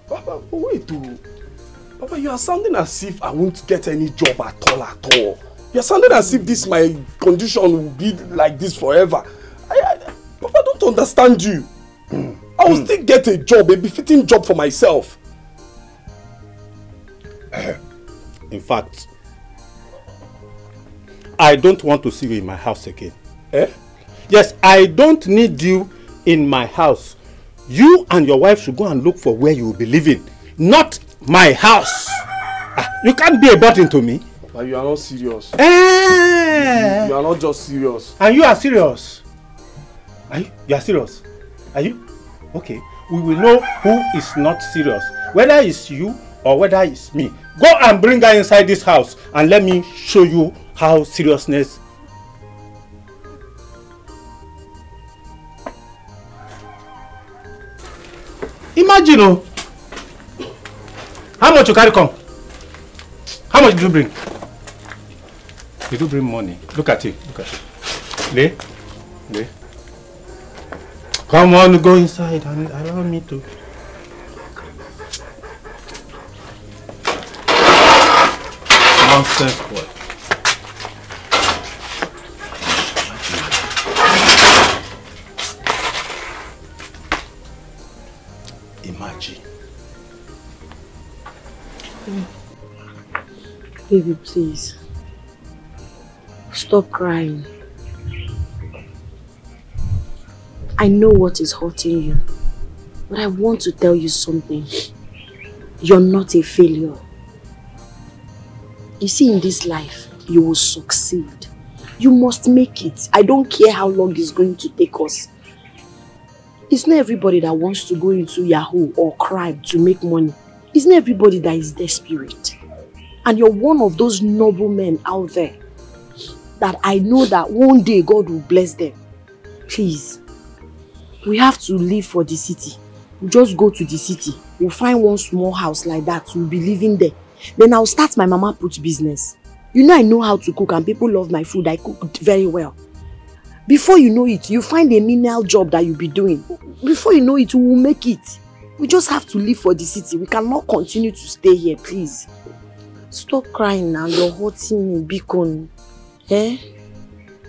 Papa, wait. Papa, you are sounding as if I won't get any job at all. You are sounding as if this my condition will be like this forever. Papa, I don't understand you. I will still get a job, a befitting job for myself. In fact, I don't want to see you in my house again. Yes, I don't need you in my house. You and your wife should go and look for where you will be living, not my house. You can't be a burden to me. But you are not serious. You are not just serious. And you are serious. You are serious? Are you? Okay. We will know who is not serious. Whether it's you or whether it's me. Go and bring her inside this house and let me show you how seriousness. Imagine, how much you carry come? How much did you bring? Did you bring money? Look at it. Look at it. Lay. Come on, go inside and allow me to. Nonsense, boy. Baby, please. Stop crying. I know what is hurting you, but I want to tell you something. You're not a failure. You see, in this life, you will succeed. You must make it. I don't care how long it's going to take us. It's not everybody that wants to go into Yahoo or crime to make money. It's not everybody that is desperate. And you're one of those noble men out there that I know that one day God will bless them. Please, we have to leave for the city. We'll just go to the city. We'll find one small house like that. We'll be living there. Then I'll start my mama put business. You know I know how to cook and people love my food. I cook very well. Before you know it, you find a menial job that you'll be doing. Before you know it, we will make it. We just have to leave for the city. We cannot continue to stay here, please. Stop crying now. You're hurting me, Beacon. Eh?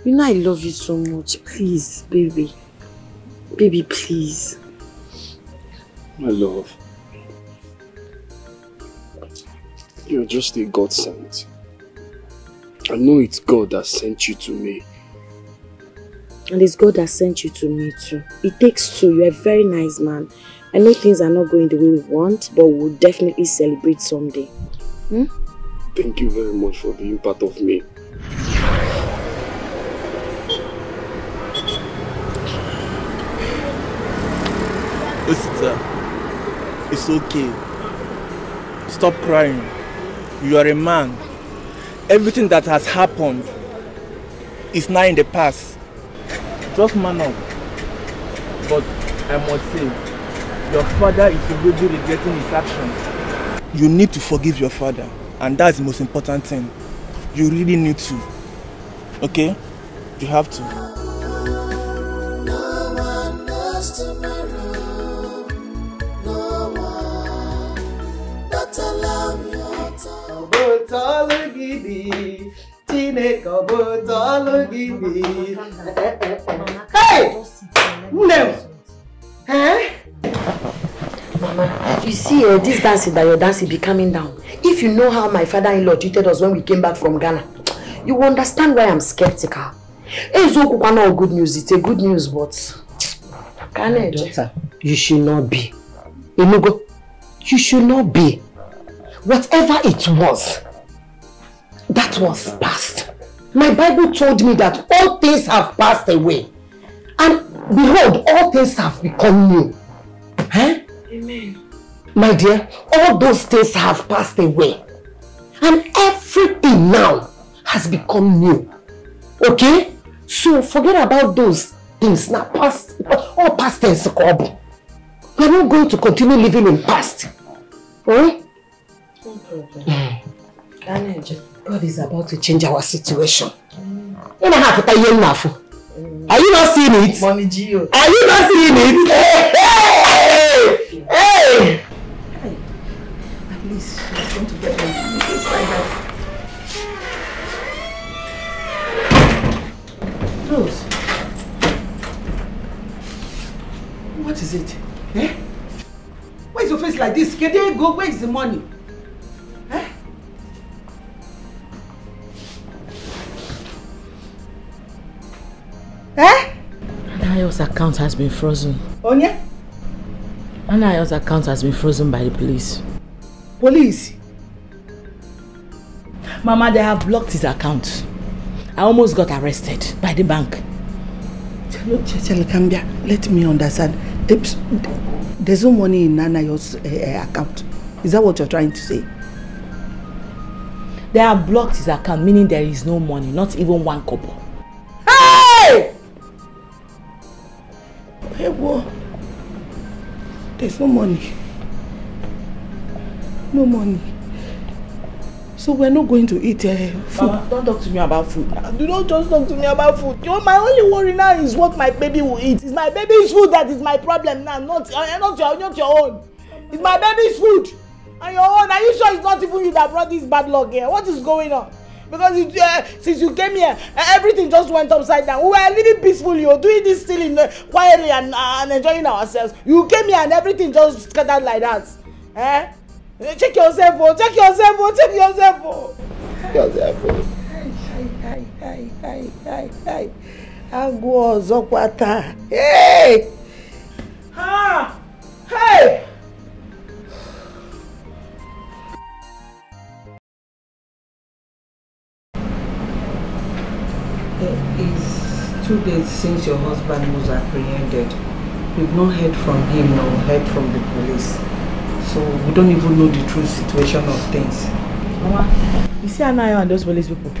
You know I love you so much. Please, baby. Baby, please. My love. You're just a God sent. I know it's God that sent you to me. And it's God that sent you to me too. It takes two. You're a very nice man. I know things are not going the way we want, but we'll definitely celebrate someday. Hmm? Thank you very much for being part of me. Sister, it's okay. Stop crying. You are a man. Everything that has happened is now in the past. Just man up. But I must say, your father is already regretting his actions. You need to forgive your father, and that's the most important thing. You really need to. Okay? You have to. No one knows tomorrow. No one. Not allow your Hey! No! Eh? Mama, you see this dancing that you're dancing be coming down. If you know how my father-in-law treated us when we came back from Ghana, you will understand why I'm skeptical. It's not good news, it's a good news, but... Daughter, you should not be. Inugo, you should not be. Whatever it was, that was past. My Bible told me that all things have passed away. And behold, all things have become new. Eh? Amen. My dear, all those things have passed away. And everything now has become new. Okay? So forget about those things. Now past, all past tense. We're not going to continue living in past. Alright? No problem. God is about to change our situation. Are you not seeing it? Mommy Gio. Are you not seeing it? Hey! Hey! Hey! At least she's going to get me. Rose. What is it? Eh? Why is your face like this? Can they go? Where is the money? Eh? Eh? Anayo's account has been frozen. Onya? Anayo's account has been frozen by the police. Police? Mama, they have blocked his account. I almost got arrested by the bank. Let me understand. There's no money in Anayo's account. Is that what you're trying to say? They have blocked his account, meaning there is no money, not even 1 kobo. Hey! Hey, what? There's no money. No money. So we're not going to eat food. Mama, don't talk to me about food. Do not just talk to me about food. My only worry now is what my baby will eat. It's my baby's food that is my problem now, not your own. It's my baby's food. And your own. Are you sure it's not even you that brought this bad luck here? What is going on? Because since you came here, everything just went upside down. We were living peacefully, doing this still quietly and enjoying ourselves. You came here and everything just scattered like that. Eh? Check yourself, oh. Check yourself, oh. Check yourself, oh. Check yourself, oh. Hi. Agwo zokwata. Hey! Ha! Hey! It's 2 days since your husband was apprehended. We've not heard from him nor heard from the police. So we don't even know the true situation of things. Mama, you see Anayo and those police people?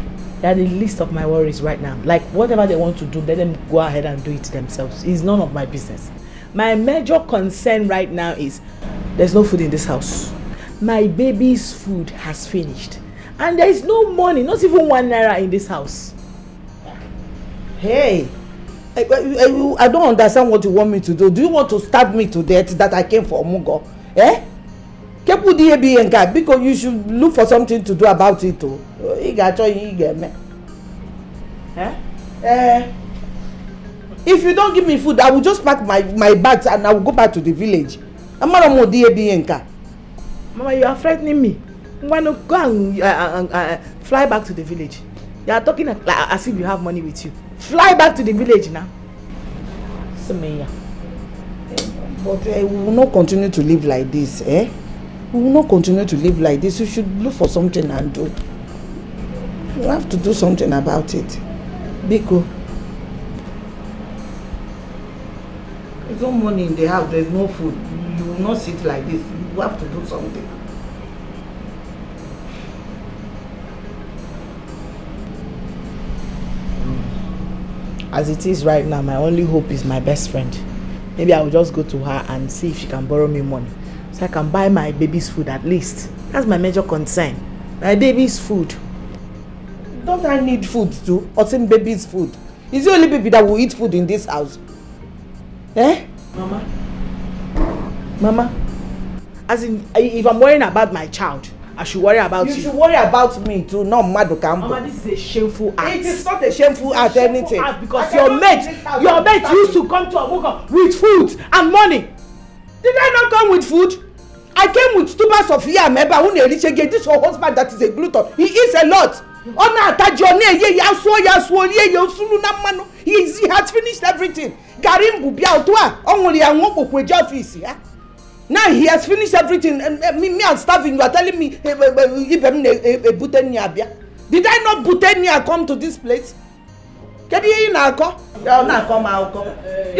They are the least of my worries right now. Like whatever they want to do, let them go ahead and do it themselves. It's none of my business. My major concern right now is there's no food in this house. My baby's food has finished. And there is no money, not even 1 naira in this house. Hey, I don't understand what you want me to do. Do you want to stab me to death that I came for Omugo? Eh? Because you should look for something to do about it too. If you don't give me food, I will just pack my bags and I will go back to the village. Mama, you are frightening me. Why not go and fly back to the village? You are talking as if you have money with you. Fly back to the village now. But we will not continue to live like this, eh? We will not continue to live like this. You should look for something and do. You have to do something about it. Biko. There's no money in the house, there's no food. You will not sit like this. You have to do something. As it is right now, my only hope is my best friend. Maybe I will just go to her and see if she can borrow me money, so I can buy my baby's food at least. That's my major concern. My baby's food. Don't I need food too? Or same baby's food? Is the only baby that will eat food in this house? Eh? Mama. As in, if I'm worrying about my child, I should worry about you. You should worry about me too, not Madukambo. Mama, this is a shameful act. It is not a shameful act, anything. Act because your mate used to come to Ogugoa with food and money. Did I not come with food? I came with 2 bags of yam. This your husband that is a glutton. He eats a lot. He has finished everything. Now he has finished everything. Me I'm starving. You are telling me did I not Butenia come to this place? You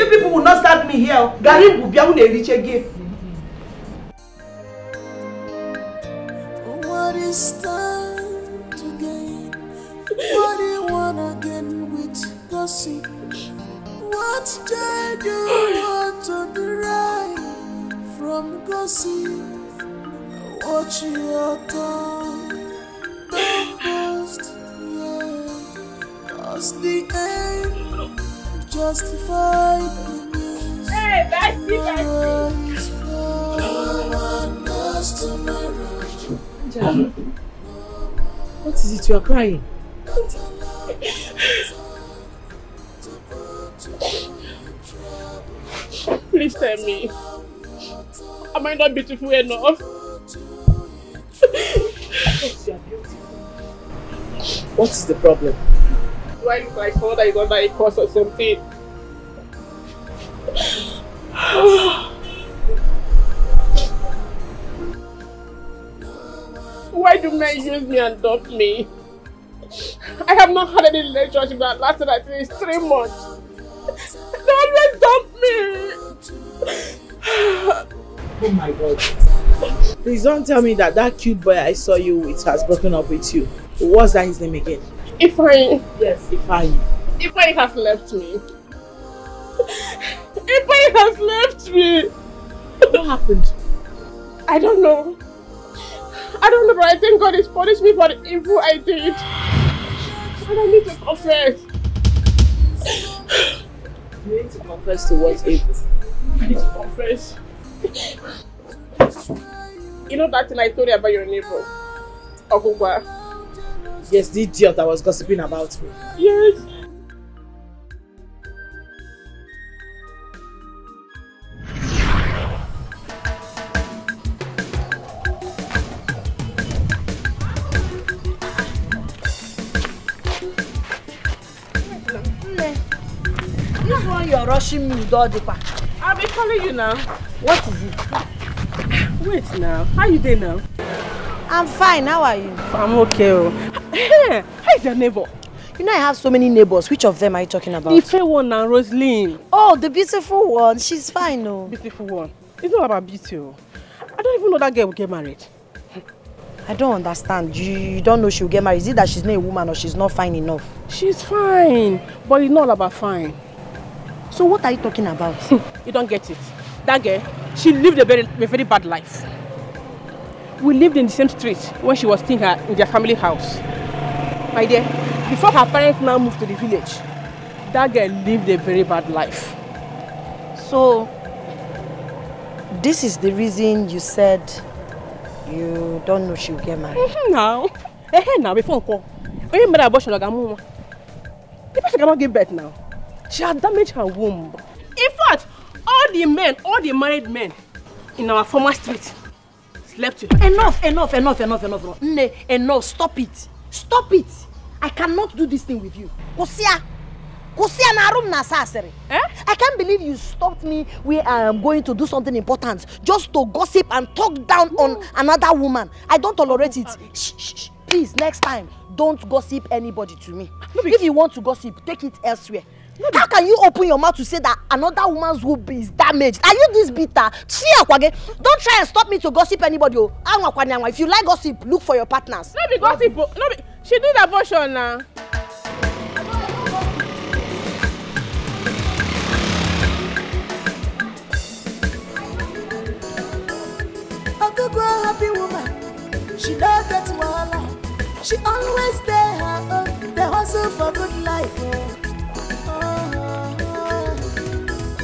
people will not start me here. What is time to gain? What do you wanna gain with gossip? What joy do you want to derive from gossip? Watch your tongue, don't boast, yeah. Cause the end justified the means. Hey, Bessie. No one knows tomorrow. Angela, what is it you are crying? Please tell me, am I not beautiful enough? What is the problem? Do I look like someone that is under a curse or something? Why do men use me and dump me? I have not had any relationship that lasted at least 3 months. They always dump me. Oh my God. Please don't tell me that cute boy I saw you with has broken up with you. What's that his name again? Ifeanyi. Yes, Ifeanyi. Ifeanyi has left me. Ifeanyi has left me. What happened? I don't know. I don't know, but I think God is punishing me for the evil I did. And I need to confess. You need to confess to what evil? I need to confess. You know that thing I told you about your neighbor, Ogugoa? Yes, the idiot that was gossiping about me. Yes. you're rushing me with all the pack. I'll be calling you now. What is it? Wait now. How you doing now? I'm fine. How are you? I'm okay. Hey, how is your neighbor? You know I have so many neighbors. Which of them are you talking about? The fair one now, Rosaline. Oh, the beautiful one. She's fine, no. Beautiful one. It's not about beauty. I don't even know that girl will get married. I don't understand. You don't know she'll get married. Is it that she's not a woman or she's not fine enough? She's fine, but it's not about fine. So what are you talking about? You don't get it. That girl, she lived a very bad life. We lived in the same street when she was staying in their family house. My dear, before her parents now moved to the village, that girl lived a very bad life. So, this is the reason you said you don't know she'll get married? Now, before I call. When you made abortion, the person cannot give birth now. She has damaged her womb. In fact, all the married men in our former street slept with her. Enough. Enough. Stop it. I cannot do this thing with you. I can't believe you stopped me where I am going to do something important just to gossip and talk down on another woman. I don't tolerate it. Shh. Please, next time, don't gossip anybody to me. If you want to gossip, take it elsewhere. How can you open your mouth to say that another woman's womb is damaged? Are you this bitter? Don't try and stop me to gossip anybody. If you like gossip, look for your partners. No be gossip. She did abortion now. Ogugoa happy woman. She don't get wahala. She always there. The hustle for good life.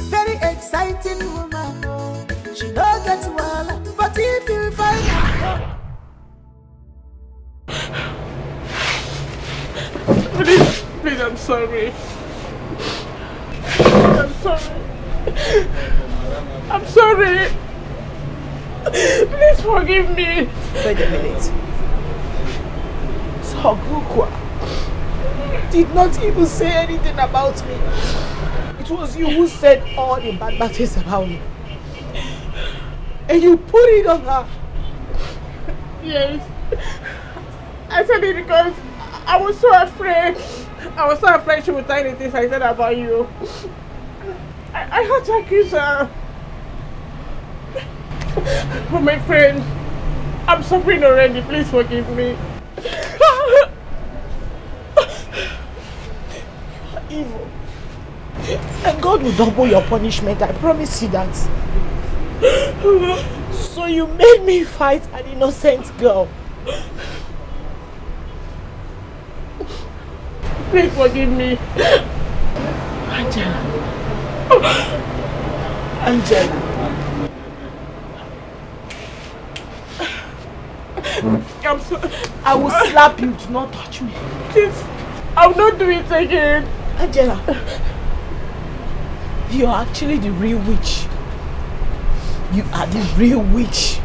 Very exciting woman. She don't get wahala. But if you find her, please, I'm sorry. I'm sorry. Please forgive me. Wait a minute. So Ogugoa did not even say anything about me. It was you who said all the bad things about me. And you put it on her. Yes. I said it because I was so afraid. She would tell anything I said about you. I had to accuse her. But my friend, I'm suffering already. Please forgive me. Evil. And God will double your punishment. I promise you that. So you made me fight an innocent girl. Please forgive me. Angela. I'm sorry. I will slap you. Do not touch me. Please. I will not do it again. Angela. You are actually the real witch. You are the real witch.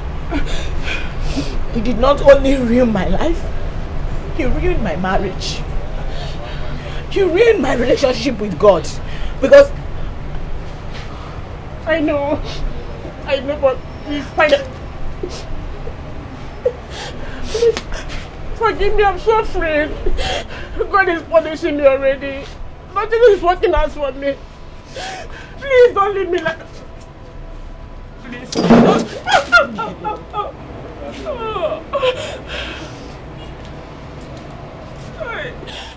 You did not only ruin my life, you ruined my marriage. You ruined my relationship with God. Because I know, but please find it. Please forgive me, I'm so afraid. God is punishing me already. Nothing is working out for me. Please don't leave me like. Please.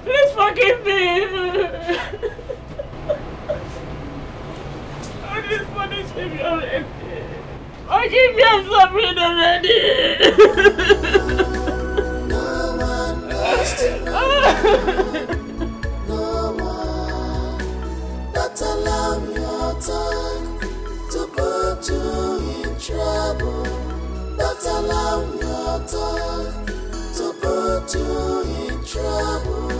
Please forgive me. God is punishing me already. Forgive me, I'm suffering already. no one knows to no one. Don't allow your tongue to put you in trouble. Don't allow your tongue to put you in trouble.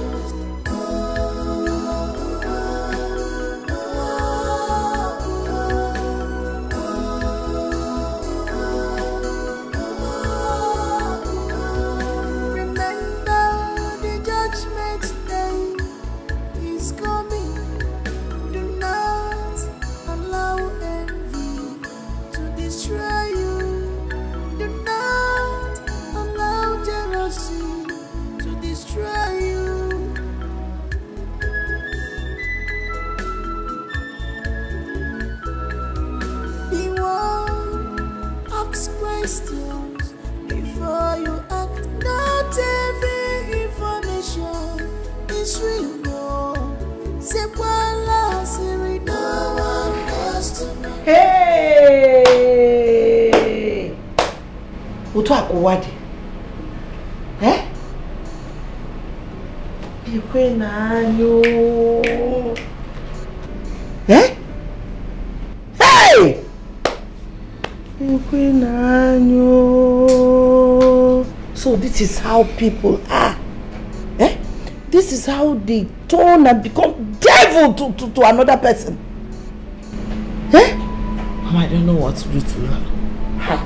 Hey! Otu akwụwadị. Ekwe na anyo. Hey! Ekwe na anyo. So this is how people are. This is how they turn and become devil to another person. Mama, I don't know what to do to her.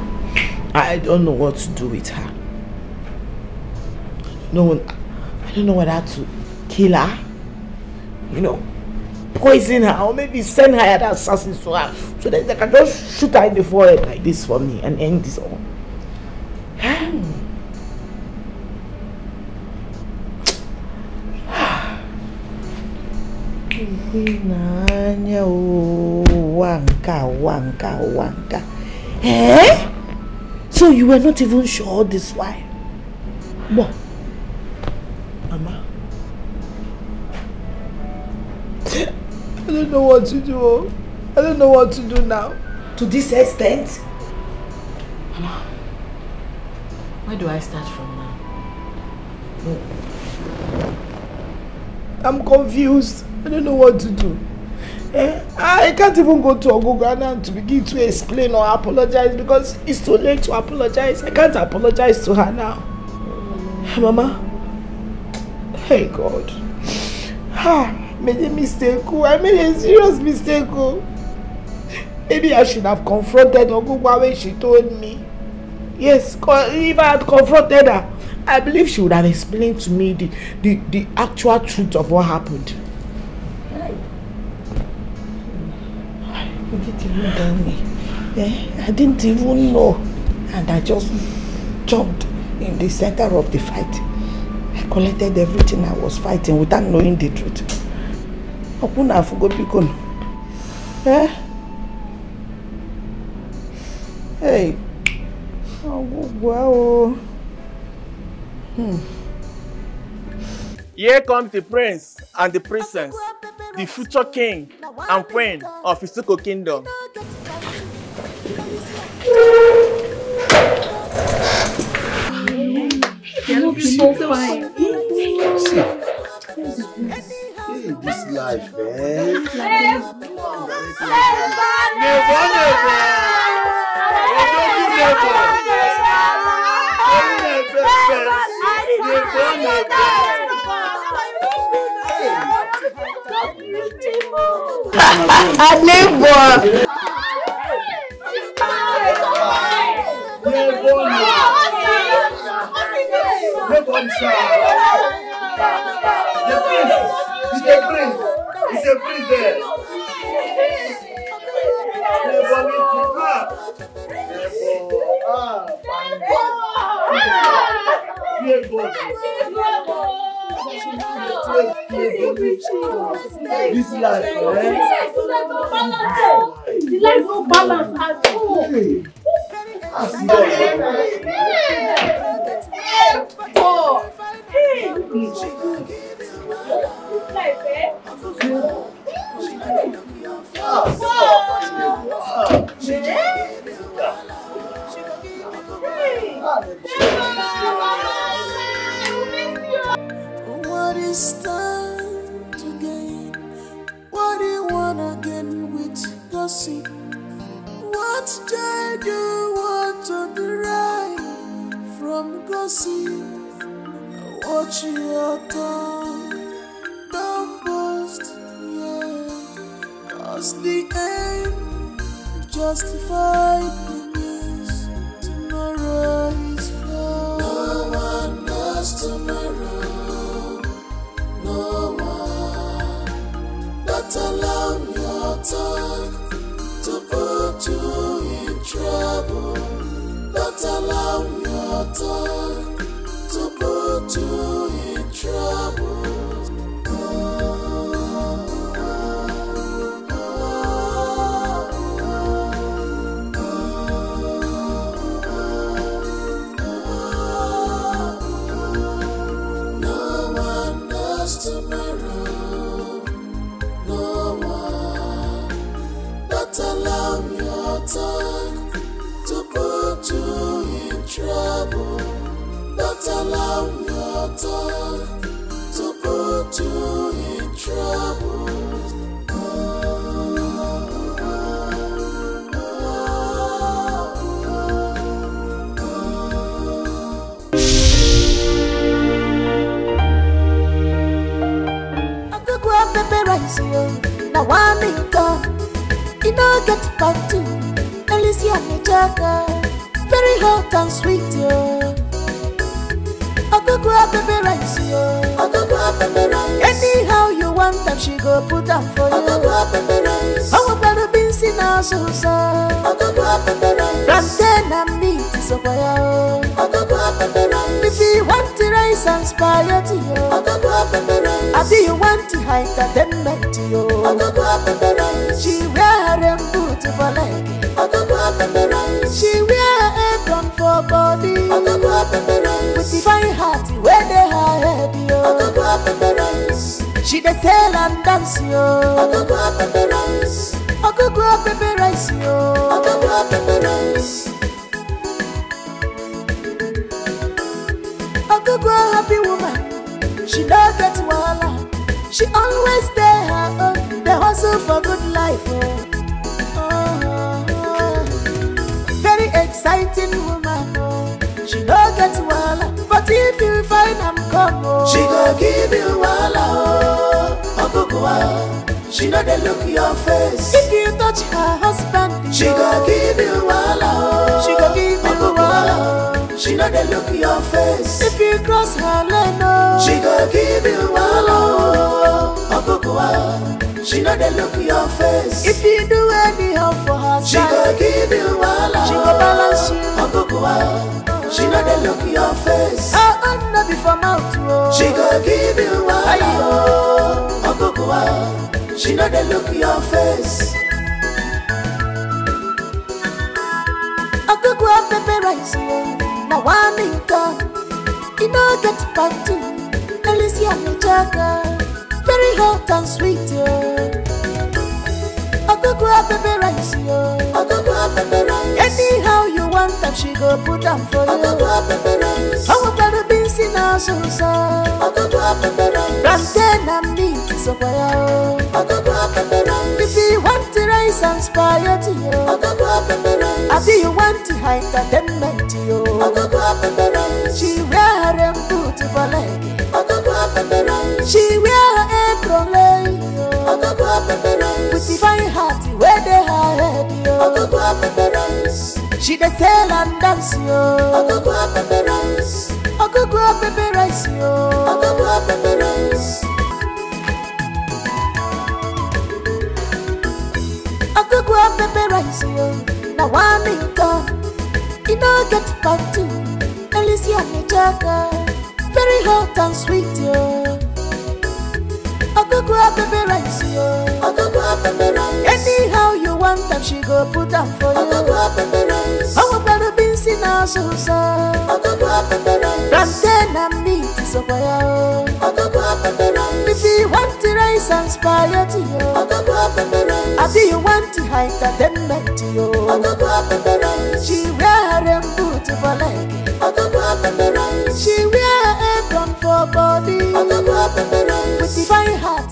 I don't know what to do with her. I don't know whether to kill her, poison her, or maybe send her at assassins to her, so that they can just shoot her in the forehead like this for me and end this all. Wanka. So you were not even sure this why? What? Mama, I don't know what to do. I don't know what to do now. To this extent? Mama, where do I start from now? I'm confused. I don't know what to do. I can't even go to Ogugoa now to begin to explain or apologize because it's too late to apologize. I can't apologize to her now. Mama, hey God, I made a mistake. I made a serious mistake. Maybe I should have confronted Ogugoa when she told me. Yes, if I had confronted her, I believe she would have explained to me the actual truth of what happened. You didn't even tell me. I didn't even know. And I just jumped in the center of the fight. I collected everything I was fighting without knowing the truth. Okuna Afugopikon. Hey. Wow. Here comes the prince and the princess, the future king and queen of Isuko Kingdom. You look so fine. Hey, this life, man. It's a prince there. This life, man. The life no balance at all. What is time to gain? What do you wanna gain with gossip? What joy do you want to derive from gossip? Watch your tongue, don't boast, cause the aim justified the means. Tomorrow is flawed. No one knows tomorrow. No one. Don't allow your tongue to put you in trouble. Don't allow your tongue to put you in trouble. Don't allow your tongue to put you in trouble. Ogugoa baby rice yo, na one income. You know get back to Alicia Nijaga, very hot and sweet yo. Ogugoa baby rice yo, Ogugoa baby rice. Anyhow you want them, she go put them for you. Ogugoa baby rice. How about the beans in our sauce? Ogugoa baby rice. Plantain and meat is over yo. Ogugoa baby rice. If you want to rice and spaghetti yo, Ogugoa baby rice. I do you want to hide entertainment yo. Ogugoa baby rice. She wear them boots for leg. Ogugoa baby rice. She wear apron for body. Ogugoa baby rice. With the fine heart where they her head yo. Ogugoa baby rice. She dey sell and dance yo. Ogugoa baby rice. Ogugoa baby rice yo. Ogugoa baby rice. Ogugoa happy woman. She don't get wahala. She always stay her own. They hustle for good life. Very exciting woman. She don't get wahala. But if you find I'm come, she go give you wahala. Ogugoa, she know they look your face. If you touch her husband, she go give you wahala. She go give you wahala. She know they look your face. If you cross her lane, she go give you wahala. Ogugoa, she know they look your face. If you do anyhow for her, she go give you wahala. She go balance you. Ogugoa, she know they look your face. Her honor before mouth. She go give you wahala. Ogugoa, she know they look your face. Ogugoa baby rice yo. Now one income, you know get back to Alicia Nijaga, very hot and sweet yo. Ogugoa baby rice yo. Ogugoa baby rice. Anyhow you want them, she go put them for you. Ogugoa baby rice. How about the beans in our sauce? Ogugoa baby rice. Plantain and meat is over yo. Ogugoa baby rice. If you want to rice and spaghetti yo, Ogugoa baby rice. I do you want to hide entertainment yo. Ogugoa baby rice. She wear them boots for leg. Ogugoa baby rice. She wear apron leg yo. Ogugoa baby rice. With the fine heart where they her head yo. Ogugoa baby rice. She dey sell and dance yo. Ogugoa baby rice. Ogugoa baby rice yo. Ogugoa baby rice. Ogugoa baby rice yo. Now one income, you know get back to Alicia Nijaga, very hot and sweet yo. Ogugoa baby rice yo. Ogugoa baby rice. Anyhow you want them, she go put them for you. Ogugoa baby rice. How about the beans in our sauce? Ogugoa baby rice. Plantain and meat is over yo. Ogugoa baby rice. If you want to rice and spaghetti yo, Ogugoa baby rice. I do you want to hide entertainment yo. Ogugoa baby rice. She wear them boots for leg. Ogugoa baby rice. She wear apron for body. Ogugoa baby rice. With the fine heart